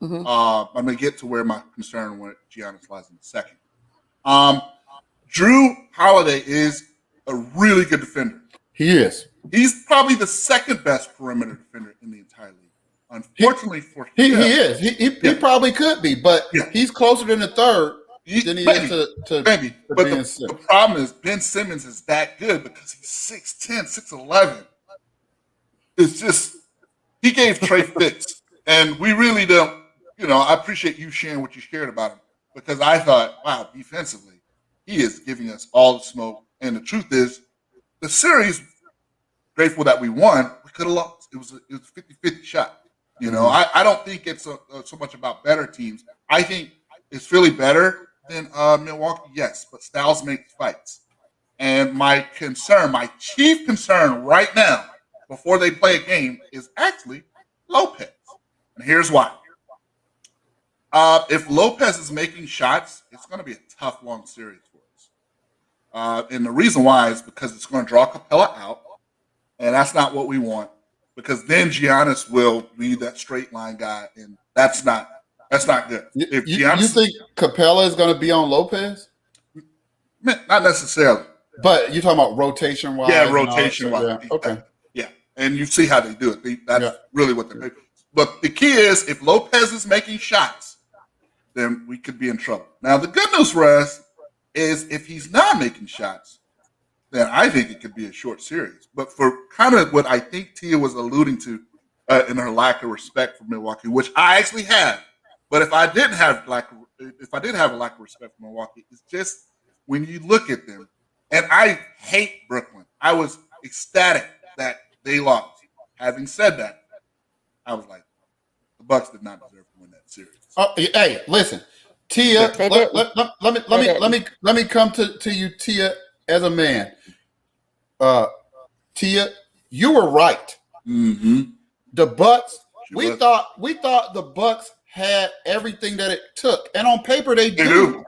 I'm going to get to where my concern with Giannis lies in a second. Drew Holiday is a really good defender. He is. He's probably the second best perimeter defender in the entire league. Unfortunately for him. He is. He probably could be, but he's closer than the third than he is to But the problem is Ben Simmons is that good because he's 6'10", 6'11". It's just, he gave Trey fits. And we really don't, I appreciate you sharing what you shared about him because I thought, wow, defensively, he is giving us all the smoke. And the truth is, the series, grateful that we won, we could have lost. It was a 50-50 shot. I don't think it's so much about better teams. I think it's really better than Milwaukee, yes, but styles make fights. And my chief concern right now, before they play a game, is actually Lopez. And here's why. If Lopez is making shots, it's going to be a tough, long series for us. And the reason why is because it's going to draw Capella out, and that's not what we want. Because then Giannis will be that straight line guy, and that's not good. If you think Capella is going to be on Lopez? Not necessarily. But you're talking about rotation wise. Yeah, rotation wise. Yeah. Okay. Yeah, and you see how they do it. That's really what they're. But the key is, if Lopez is making shots, then we could be in trouble. Now, the good news for us is if he's not making shots, then I think it could be a short series. But for kind of what I think Tia was alluding to in her lack of respect for Milwaukee, which I actually have, but if I did have a lack of respect for Milwaukee, it's just when you look at them, and I hate Brooklyn. I was ecstatic that they lost. Having said that, I was like, the Bucks did not deserve to win that series. Oh, hey, listen, Tia. Let me come to you, Tia, as a man. Tia, you were right. Mm-hmm. The Bucks. We thought the Bucks had everything that it took, and on paper they do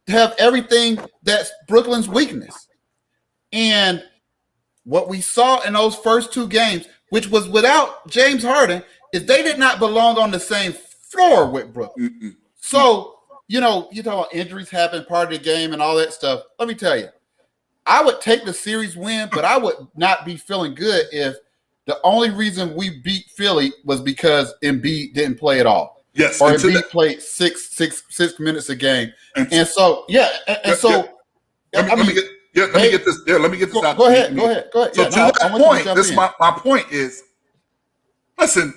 have everything that's Brooklyn's weakness. And what we saw in those first two games, which was without James Harden, is they did not belong on the same floor with Brooklyn. Mm-mm. So, you talk about injuries happen, part of the game and all that stuff. Let me tell you, I would take the series win, but I would not be feeling good if the only reason we beat Philly was because Embiid didn't play at all. Yes. Or Embiid played six minutes a game. And so, let me get this out. Go ahead. So to that point, my point is, listen,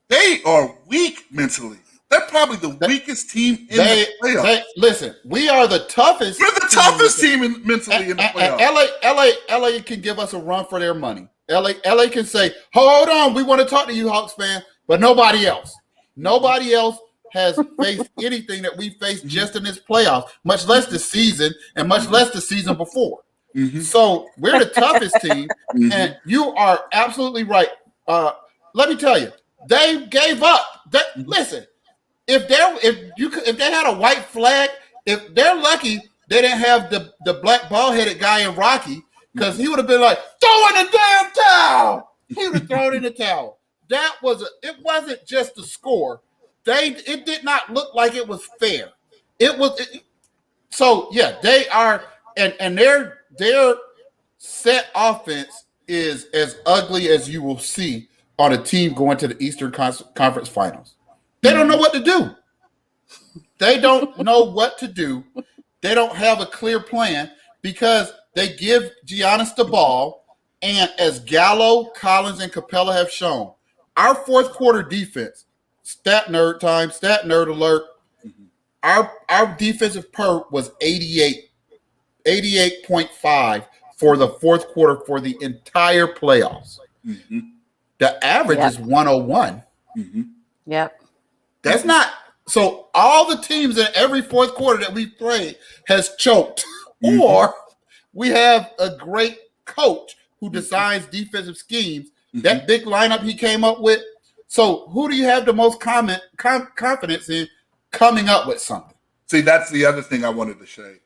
they are weak mentally. They're probably the weakest team in the playoffs. Listen, we are the toughest. We're the toughest team mentally in the playoffs. LA can give us a run for their money. LA can say, hold on, we want to talk to you, Hawks fan, but nobody else. Nobody else has faced anything that we faced just in this playoff, much less the season and much less the season before. Mm-hmm. So we're the toughest team, and you are absolutely right. Let me tell you, they gave up. Listen, if they had a white flag, if they're lucky, they didn't have the black ball-headed guy in Rocky, because he would have been like, throw in the damn towel. He would have thrown in the towel. It wasn't just the score. It did not look like it was fair. They are, and their set offense is as ugly as you will see on a team going to the Eastern Conference Finals. They don't know what to do. They don't know what to do. They don't have a clear plan because they give Giannis the ball, and as Gallo, Collins, and Capella have shown, our fourth quarter defense, stat nerd alert, our defensive per was 88.5 for the fourth quarter for the entire playoffs. Mm-hmm. The average is 101. Mm-hmm. Yep. That's not so. All the teams in every fourth quarter that we've played has choked, or we have a great coach who designs defensive schemes. That big lineup he came up with. So who do you have the most confidence in coming up with something? See, that's the other thing I wanted to say.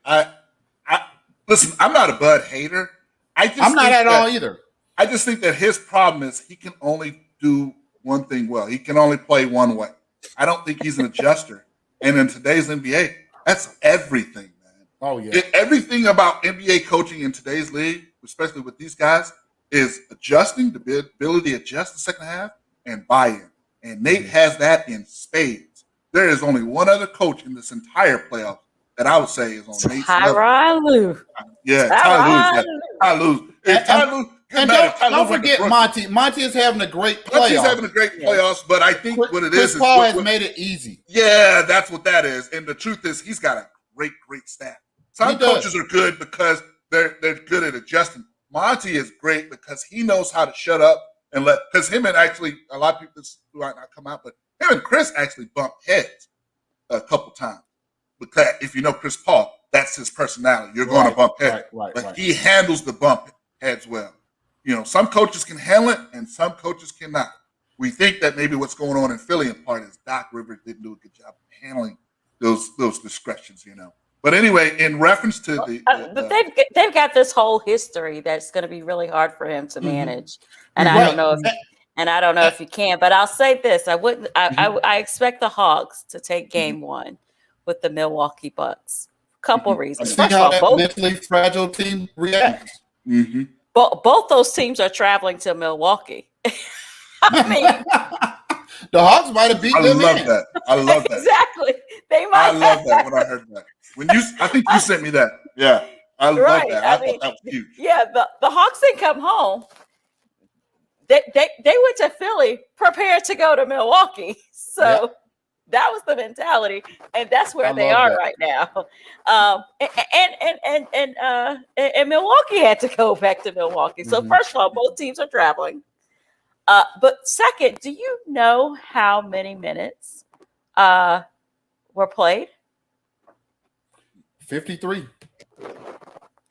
Listen, I'm not a Bud hater. I'm not at all either. I just think that his problem is he can only do one thing well. He can only play one way. I don't think he's an adjuster. And in today's NBA, that's everything, man. Oh, yeah. Everything about NBA coaching in today's league, especially with these guys, is adjusting, the ability to adjust the second half and buy-in. And Nate has that in spades. There is only one other coach in this entire playoff that I would say is on Nate's level. Tyronn Lue. Yeah, Ty Lue. And don't forget Monty. Monty is having a great playoff. Monty's having a great playoffs, but I think what it is Chris Paul has made it easy. Yeah, that's what that is. And the truth is he's got a great staff. Some coaches are good because they're good at adjusting. Monty is great because he knows how to shut up and because him and actually a lot of people this might not come out, but him and Chris actually bumped heads a couple times. Because if you know Chris Paul, that's his personality. You're going to bump heads. But he handles the bump heads well. Some coaches can handle it and some coaches cannot. We think that maybe what's going on in Philly in part is Doc Rivers didn't do a good job of handling those discretions, But anyway, in reference to but they've got this whole history that's going to be really hard for him to manage, and I don't know if he can. But I'll say this: I expect the Hawks to take Game 1 with the Milwaukee Bucks. Couple reasons. First of all, both mentally fragile team reacts. Both those teams are traveling to Milwaukee. I mean, The Hawks might have beat I them love in. that. I love that. Exactly. They I might. love that when I heard that. I think you sent me that. Yeah, I love Right. that. I I mean, thought that was huge. yeah. The Hawks didn't come home. They went to Philly prepared to go to Milwaukee. So Yep. that was the mentality, and that's where I they love are that. right now. And Milwaukee had to go back to Milwaukee. So Mhm. first of all, both teams are traveling. But second, do you know how many minutes were played? 53.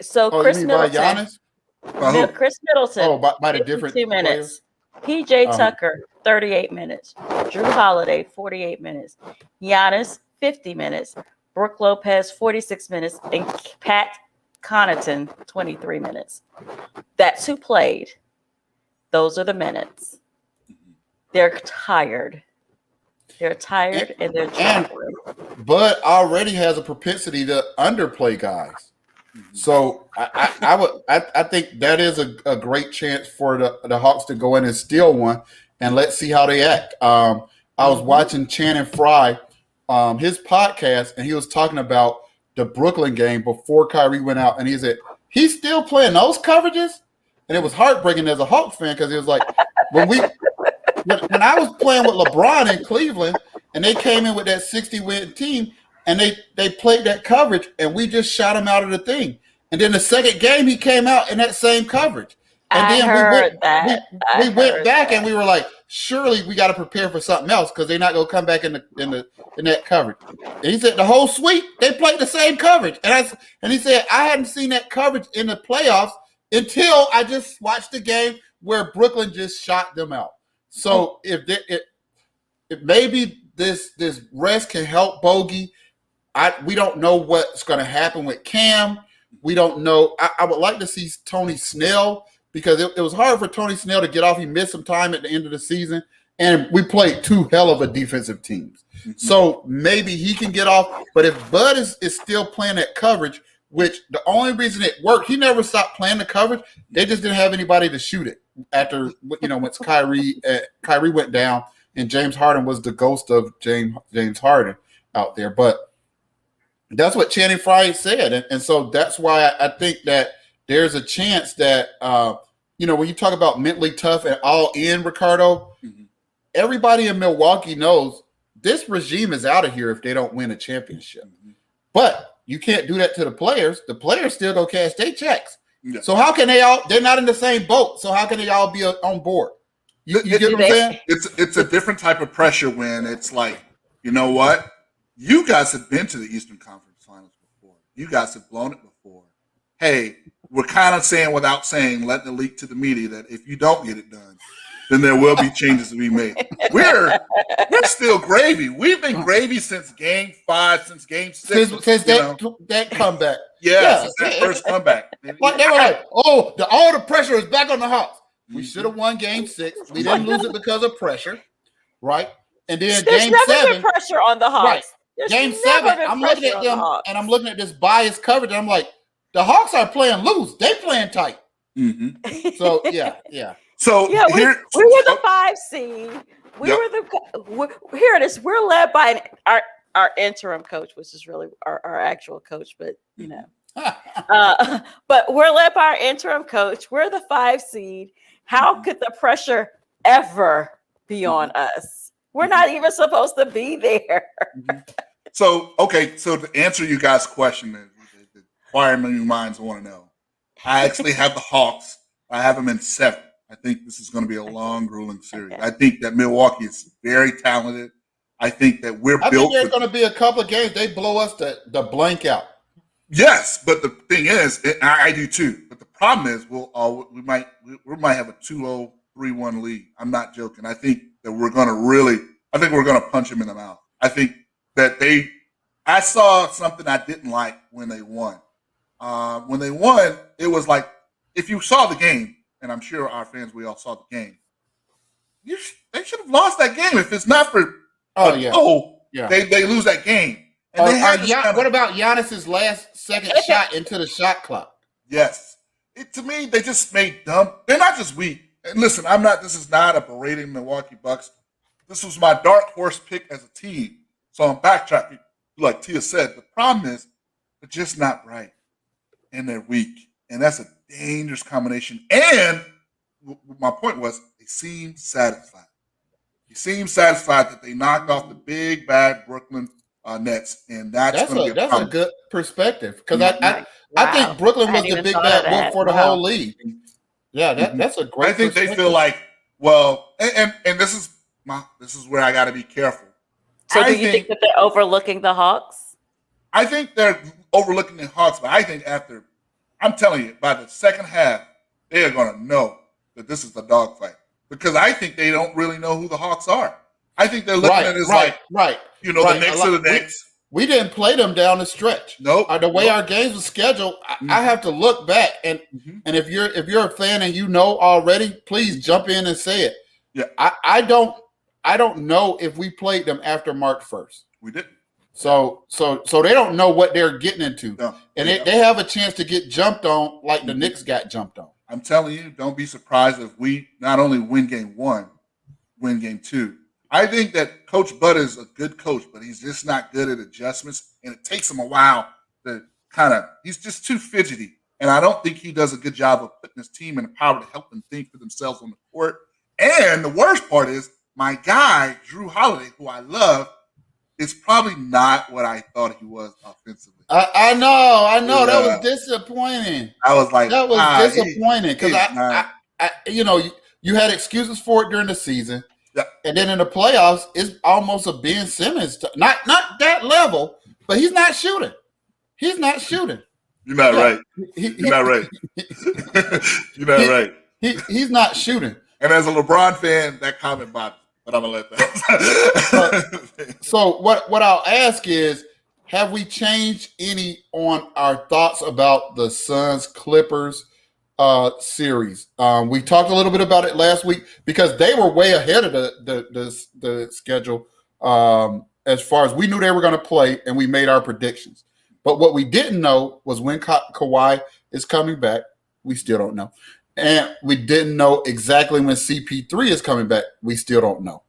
So Oh, Chris you mean by Middleton, Giannis? By who? Chris Middleton, Oh, by the different 52 players. minutes. PJ Uh-huh. Tucker, 38 minutes. Drew Holiday, 48 minutes. Giannis, 50 minutes. Brooke Lopez, 46 minutes. And Pat Connaughton, 23 minutes. That's who played. Those are the minutes. They're tired. They're tired and they're traveling. Bud already has a propensity to underplay guys. So I think that is a great chance for the Hawks to go in and steal one, and let's see how they act. I was watching Channing Frye, his podcast, and he was talking about the Brooklyn game before Kyrie went out, and he said he's still playing those coverages, and it was heartbreaking as a Hawks fan because it was like when I was playing with LeBron in Cleveland, and they came in with that 60-win team. And they played that coverage, and we just shot him out of the thing. And then the second game, he came out in that same coverage. And I then heard we went back, and we were like, surely we got to prepare for something else because they're not going to come back in that coverage. And he said the whole suite, they played the same coverage. And he said I hadn't seen that coverage in the playoffs until I just watched the game where Brooklyn just shot them out. So if maybe this rest can help Bogey. We don't know what's going to happen with Cam. We don't know. I would like to see Tony Snell because it was hard for Tony Snell to get off. He missed some time at the end of the season, and we played two hell of a defensive teams. Mm-hmm. So maybe he can get off. But if Bud is still playing that coverage, which the only reason it worked, he never stopped playing the coverage. They just didn't have anybody to shoot it after, once Kyrie went down and James Harden was the ghost of James Harden out there. But that's what Channing Frye said. And so that's why I think that there's a chance that, when you talk about mentally tough and all in, Ricardo, everybody in Milwaukee knows this regime is out of here if they don't win a championship. But you can't do that to the players. The players still go cash their checks. Yeah. So how can they're not in the same boat. So how can they all be on board? You get what I'm saying? It's a different type of pressure when it's like, you know what? You guys have been to the Eastern Conference Finals before. You guys have blown it before. Hey, we're kind of saying without saying, letting it leak to the media that if you don't get it done, then there will be changes to be made. We're still gravy. We've been gravy since Game 5, since Game 6. Since that comeback. Since that first comeback. Like they were like, all the pressure is back on the Hawks. We should have won Game 6. We didn't lose it because of pressure, right? And then There's Game never 7. been pressure on the Hawks. Right. There's Game 7, I'm looking at them, and I'm looking at this biased coverage, and I'm like, the Hawks are playing loose. They playing tight. Mm-hmm. So, yeah. So we were the 5 seed. Here it is. We're led by our interim coach, which is really our actual coach, but but we're led by our interim coach. We're the 5 seed. How could the pressure ever be on us? We're not even supposed to be there. So to answer you guys' question, the choir in your minds want to know. I actually have the Hawks. I have them in 7. I think this is going to be a long, grueling series. Okay. I think that Milwaukee is very talented. I think that we're built. I think there's going to be a couple of games they blow us the blank out. Yes, but the thing is, I do too. But the problem is, we might have a 2-0, 3-1 lead. I'm not joking. I think that we're going to punch them in the mouth. I think that I saw something I didn't like when they won. When they won, it was like, if you saw the game, and I'm sure our fans, we all saw the game, they should have lost that game. If it's not for they lose that game. And what about Giannis's last second shot into the shot clock? Yes. To me, they just made dumb. They're not just weak. And listen, this is not a berating Milwaukee Bucks. This was my dark horse pick as a team. So I'm backtracking. Like Tia said, the problem is they're just not right. And they're weak. And that's a dangerous combination. And my point was, they seem satisfied. He seems satisfied that they knocked off the big bad Brooklyn Nets, and that's going to be a good perspective because I Wow. think Brooklyn was hadn't the even big thought of bad wolf that. for the Wow. whole league. Yeah, that's a great. I think they feel like, and this is where I got to be careful. So do you think that they're overlooking the Hawks? I think they're overlooking the Hawks, but I think I'm telling you, by the second half, they are going to know that this is the dogfight because I think they don't really know who the Hawks are. I think they're looking at it as the Knicks are the Knicks. We didn't play them down the stretch. Nope. The way our games were scheduled, I have to look back and if you're a fan and you know already, please jump in and say it. Yeah. I don't know if we played them after March 1st. We didn't. So they don't know what they're getting into. No. And they have a chance to get jumped on like the Knicks got jumped on. I'm telling you, don't be surprised if we not only win game 1, win game 2. I think that Coach Bud is a good coach, but he's just not good at adjustments, and it takes him a while to he's just too fidgety, and I don't think he does a good job of putting his team in the power to help them think for themselves on the court. And the worst part is my guy, Drew Holiday, who I love, is probably not what I thought he was offensively. I know. Yeah. That was disappointing. I was like, that was disappointing because I you had excuses for it during the season. Yeah. And then in the playoffs, it's almost a Ben Simmons. Not that level, but he's not shooting. You're not right. You're not right. You're not right. He's not shooting. And as a LeBron fan, that comment bothers me, but I'm going to let that. So what I'll ask is, have we changed any on our thoughts about the Suns Clippers series? We talked a little bit about it last week because they were way ahead of the schedule as far as we knew they were going to play, and we made our predictions. But what we didn't know was when Kawhi is coming back. We still don't know. And we didn't know exactly when CP3 is coming back. We still don't know.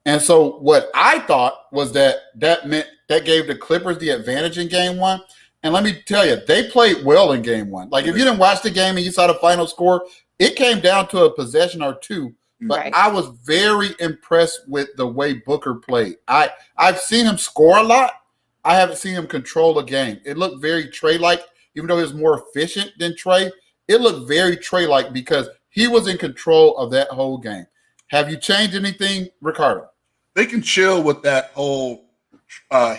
And so what I thought was that meant that gave the Clippers the advantage in game 1. And let me tell you, they played well in game 1. Like, if you didn't watch the game and you saw the final score, it came down to a possession or two. But Right. I was very impressed with the way Booker played. I've seen him score a lot. I haven't seen him control a game. It looked very Trey-like, even though he was more efficient than Trey. It looked very Trey-like because he was in control of that whole game. Have you changed anything, Ricardo? They can chill with that whole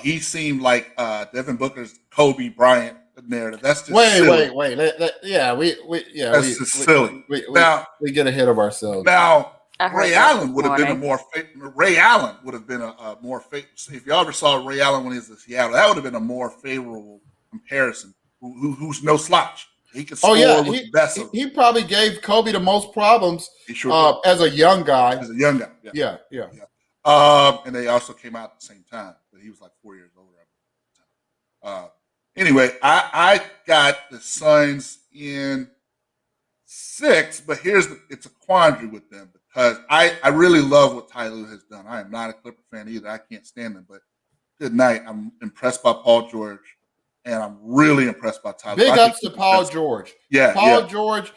he seemed like Devin Booker's Kobe Bryant narrative. That's just silly. Wait. That's just silly. We get ahead of ourselves. Now, I heard Ray that Allen this would have been a morning. more Ray Allen would have been a more if you ever saw Ray Allen when he was in Seattle, that would have been a more favorable comparison. Who's no slouch. He could score with the best of them. He probably gave Kobe the most problems He sure as a young guy. as a young guy. Yeah. And they also came out at the same time, but he was like 4 years older. Anyway, I got the Suns in 6, but it's a quandary with them because I really love what Ty Lue has done. I am not a Clipper fan either. I can't stand them, but good night. I'm impressed by Paul George, and I'm really impressed by Ty Lue. Big ups to Paul George. Yeah, Paul George,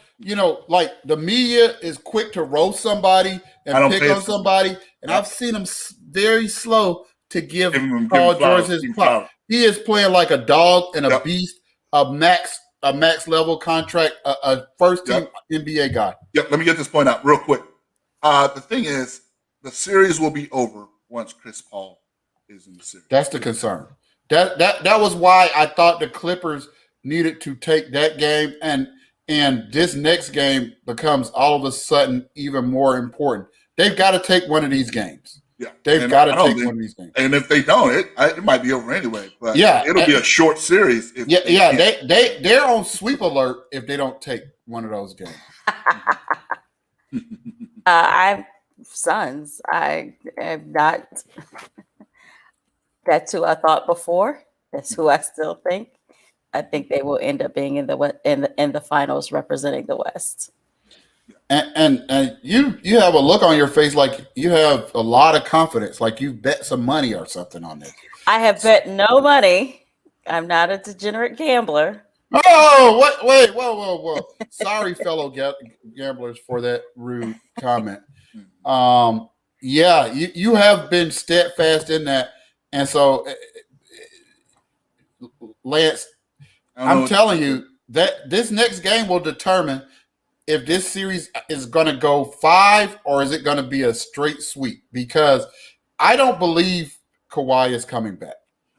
like the media is quick to roast somebody and pick on somebody, and I've seen him very slow to give Paul George his props. He is playing like a dog and a beast, a max level contract, a first team NBA guy. Yep. Let me get this point out real quick. The thing is, the series will be over once Chris Paul is in the series. That's the concern. That was why I thought the Clippers needed to take that game, and this next game becomes all of a sudden even more important. They've got to take one of these games. Yeah, they've got to take one of these games. And if they don't, it might be over anyway. But it'll be a short series. They're on sweep alert if they don't take one of those games. I'm Suns. I am not. That's who I thought before. That's who I still think. I think they will end up being in the finals representing the West. And you have a look on your face like you have a lot of confidence, like you bet some money or something on this. I have bet no money. I'm not a degenerate gambler. Oh, what? Wait, whoa! Sorry, fellow gamblers, for that rude comment. Yeah, you have been steadfast in that, and so Lance, I'm telling you that this next game will determine if this series is going to go 5 or is it going to be a straight sweep, because I don't believe Kawhi is coming back.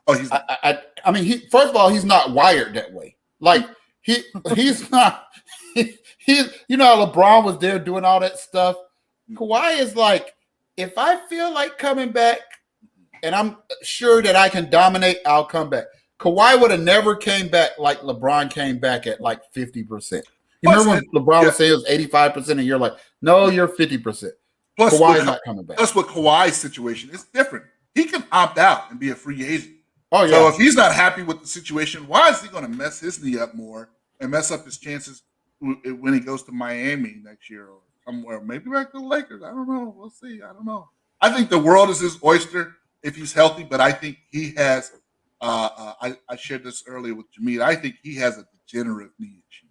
Oh, he's. I mean, first of all, he's not wired that way. Like he's not. He's you know how LeBron was there doing all that stuff. Kawhi is like, if I feel like coming back, and I'm sure that I can dominate, I'll come back. Kawhi would have never came back like LeBron came back at like 50%. You remember when LeBron was saying it was 85%, and you're like, no, you're 50%. Plus, Kawhi's not coming back. Plus, with Kawhi's situation, it's different. He can opt out and be a free agent. Oh, yeah. So if he's not happy with the situation, why is he going to mess his knee up more and mess up his chances when he goes to Miami next year or somewhere? Maybe back to the Lakers. I don't know. We'll see. I don't know. I think the world is his oyster if he's healthy, but I think he has I shared this earlier with Jameed. I think he has a degenerative knee issue.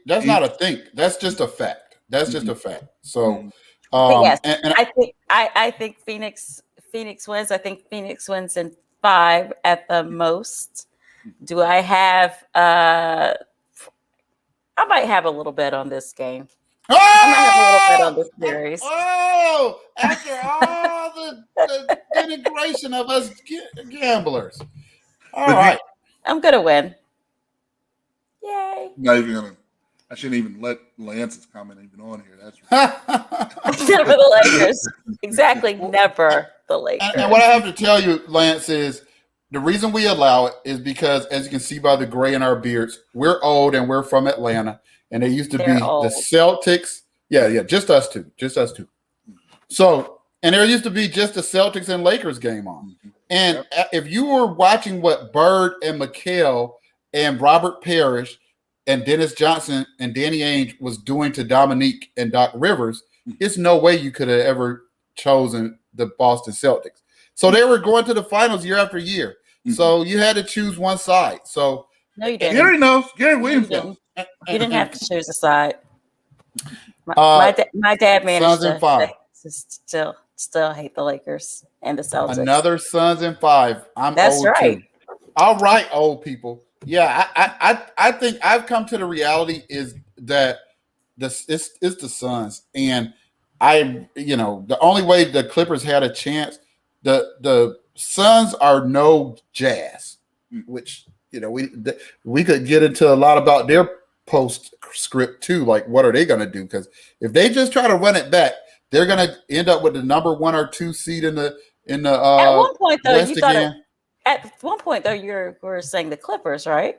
That's not a think. That's just a fact. That's just a fact. So, yes, and I think Phoenix wins. I think Phoenix wins in 5 at the most. Do I have? I might have a little bit on this game. Oh! I might have a little bit on this series. Oh, after all the denigration of us gamblers. All right. I'm going to win. Yay. Not even going to. I shouldn't even let Lance's comment even on here. That's right. Never the Lakers. Exactly. Never the Lakers. And what I have to tell you, Lance, is the reason we allow it is because, as you can see by the gray in our beards, we're old and we're from Atlanta. And they used to be old. The Celtics. Yeah, just us two. So, and there used to be just the Celtics and Lakers game on. And if you were watching what Bird and McHale and Robert Parrish and Dennis Johnson and Danny Ainge was doing to Dominique and Doc Rivers, it's no way you could have ever chosen the Boston Celtics. So they were going to the finals year after year. So you had to choose one side. So no, you didn't. Gary knows. Gary Williams knows. You didn't have to choose a side. My dad managed to still hate the Lakers and the Celtics. Another Suns in 5. That's old right. Too. All right, old people. Yeah, I think I've come to the reality is that it's the Suns, and the only way the Clippers had a chance, the Suns are no Jazz, which we could get into a lot about their postscript too. Like, what are they going to do? Because if they just try to run it back, they're going to end up with the number 1 or 2 seed in the at one point though West you thought again. At one point though you were saying the Clippers, right?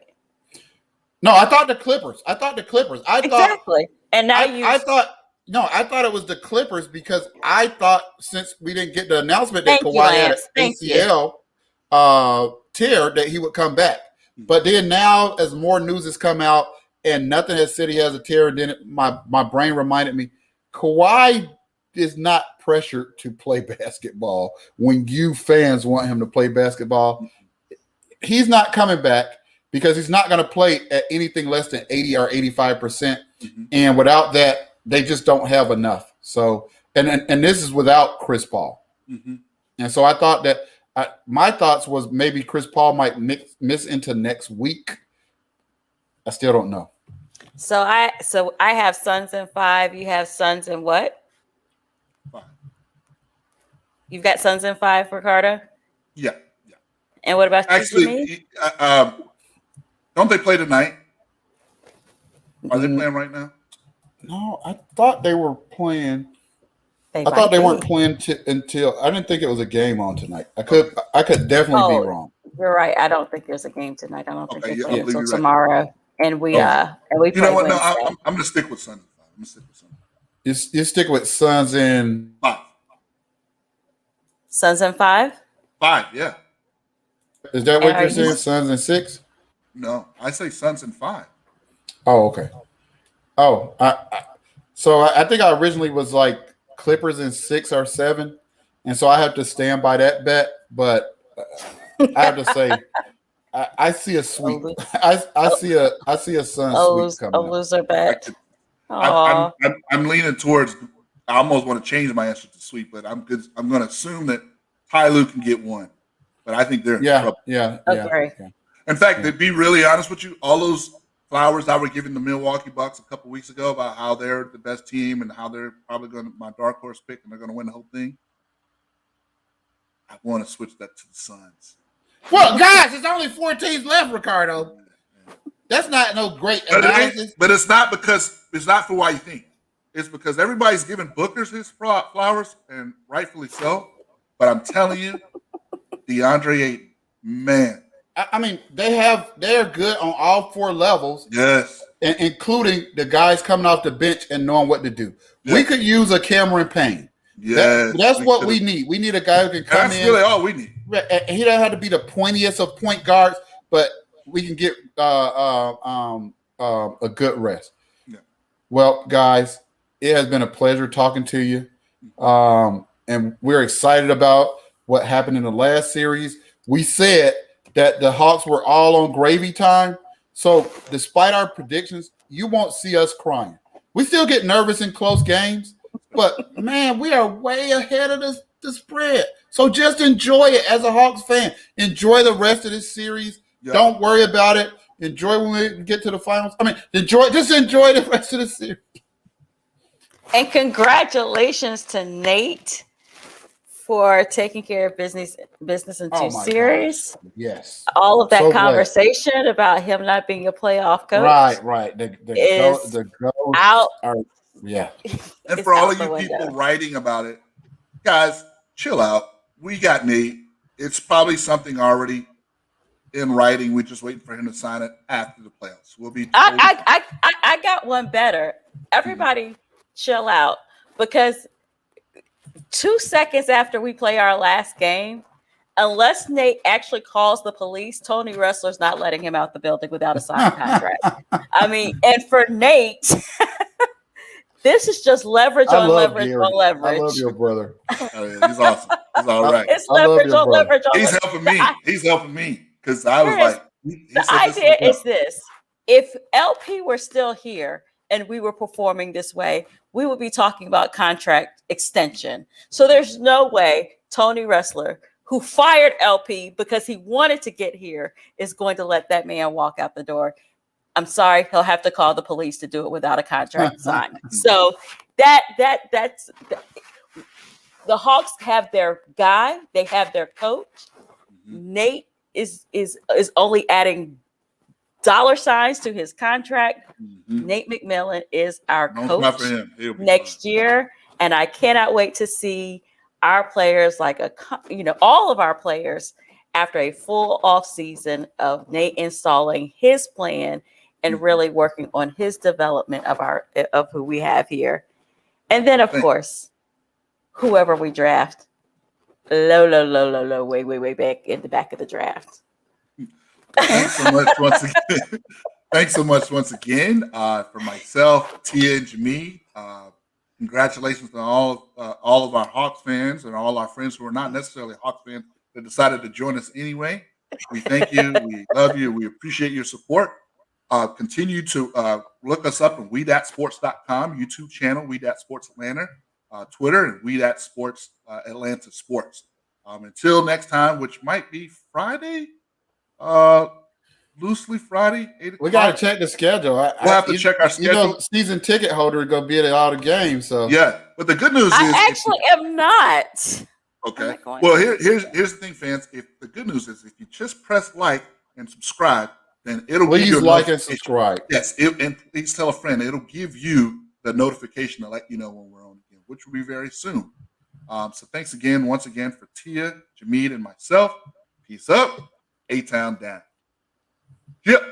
No, I thought the Clippers. Exactly. And now I thought it was the Clippers because I thought since we didn't get the announcement that Kawhi had an ACL tear that he would come back. But then now, as more news has come out and nothing has said he has a tear, and then my brain reminded me, Kawhi is not pressured to play basketball when you fans want him to play basketball. He's not coming back because he's not going to play at anything less than 80 or 85%. And without that, they just don't have enough. So, and this is without Chris Paul. And so I thought that my thoughts was maybe Chris Paul might miss into next week. I still don't know. So I have Suns in 5. You have Suns in what? 5. You've got Suns in 5, Ricardo? Yeah. And what about you? Actually, don't they play tonight? Are they playing right now? No, I thought they were playing. I thought they weren't playing until I didn't think it was a game on tonight. I could definitely be wrong. You're right. I don't think there's a game tonight. I don't think they play until right. tomorrow. And we play. You know what? No, I'm going to stick with Suns. You stick with Suns in 5. Suns in 5? 5, yeah. Is that what you're saying? Suns in 6? No, I say Suns in 5. Oh, okay. Oh, So I think I originally was like Clippers in 6 or 7, and so I have to stand by that bet. But I have to say, I see a sweep. I see a Sun sweep A coming up. loser bet. I'm, Oh, I'm leaning towards. I almost want to change my answer to sweep, but I'm good. I'm going to assume that Ty Lue can get one, but I think they're in Yeah, trouble. yeah, agree. yeah. In fact, Yeah. to be really honest with you, all those flowers I were giving the Milwaukee Bucks a couple weeks ago about how they're the best team and how they're probably going to my dark horse pick and they're going to win the whole thing. I want to switch that to the Suns. Well, guys, there's only 4 teams left, Ricardo. That's not no great analysis. But it's not because it's not for why you think. It's because everybody's giving Booker's his flowers, and rightfully so. But I'm telling you, DeAndre Ayton, man. I mean, they're good on all 4 levels. Yes. Including the guys coming off the bench and knowing what to do. Yes. We could use a Cameron Payne. Yes. That's what we need. We need a guy who can come in. That's really all we need. He doesn't have to be the pointiest of point guards, but we can get a good rest. Yeah. Well, guys, it has been a pleasure talking to you. And we're excited about what happened in the last series. We said that the Hawks were all on gravy time. So despite our predictions, you won't see us crying. We still get nervous in close games, but man, we are way ahead of the spread. So just enjoy it as a Hawks fan. Enjoy the rest of this series. Yeah. Don't worry about it. Enjoy when we get to the finals. I mean, just enjoy the rest of the series. And congratulations to Nate for taking care of business in 2 series. God. Yes. All of that conversation about him not being a playoff coach. Right. The ghosts out. Yeah. And for all of you people writing about it, guys, chill out. We got Nate. It's probably something already in writing. We're just waiting for him to sign it after the playoffs. We'll be. I got one better. Everybody, chill out, because 2 seconds after we play our last game, unless Nate actually calls the police, Tony Wrestler's not letting him out the building without a signed contract. I mean, and for Nate, this is just leverage on leverage on leverage. I love your brother. Oh, yeah, he's awesome. He's all right. It's leverage on leverage on leverage. He's helping me because I was like, the idea is this: if LP were still here and we were performing this way, we would be talking about contract extension. So there's no way Tony Wrestler, who fired LP because he wanted to get here, is going to let that man walk out the door. I'm sorry, he'll have to call the police to do it without a contract signed. So that's the Hawks have their guy, they have their coach. Mm-hmm. Nate is only adding dollar signs to his contract. Mm-hmm. Nate McMillan is our coach next year, and I cannot wait to see our players, all of our players, after a full off season of Nate installing his plan and really working on his development of who we have here. And then, of course, whoever we draft, low, way back in the back of the draft. Thanks so much once again. Thanks so much once again for myself, Tia, and Jamie. Congratulations to all of our Hawks fans and all our friends who are not necessarily Hawks fans that decided to join us anyway. We thank you. We love you. We appreciate your support. Continue to look us up at we.sports.com, YouTube channel, We.Sports Atlanta, Twitter, and We.Sports Atlanta Sports. Until next time, which might be Friday, loosely Friday, 8 o'clock. We got to check the schedule. We'll have to check our schedule. Season ticket holder is going to be at all the games. So yeah, but the good news is I actually am not. Okay. Well, here's the thing, fans. If the good news is if you just press like and subscribe, then it'll give you like and subscribe. Yes, and please tell a friend. It'll give you the notification to let you know when we're on again, which will be very soon. So thanks again, once again, for Tia, Jameed, and myself. Peace up. A-Town down. Yep.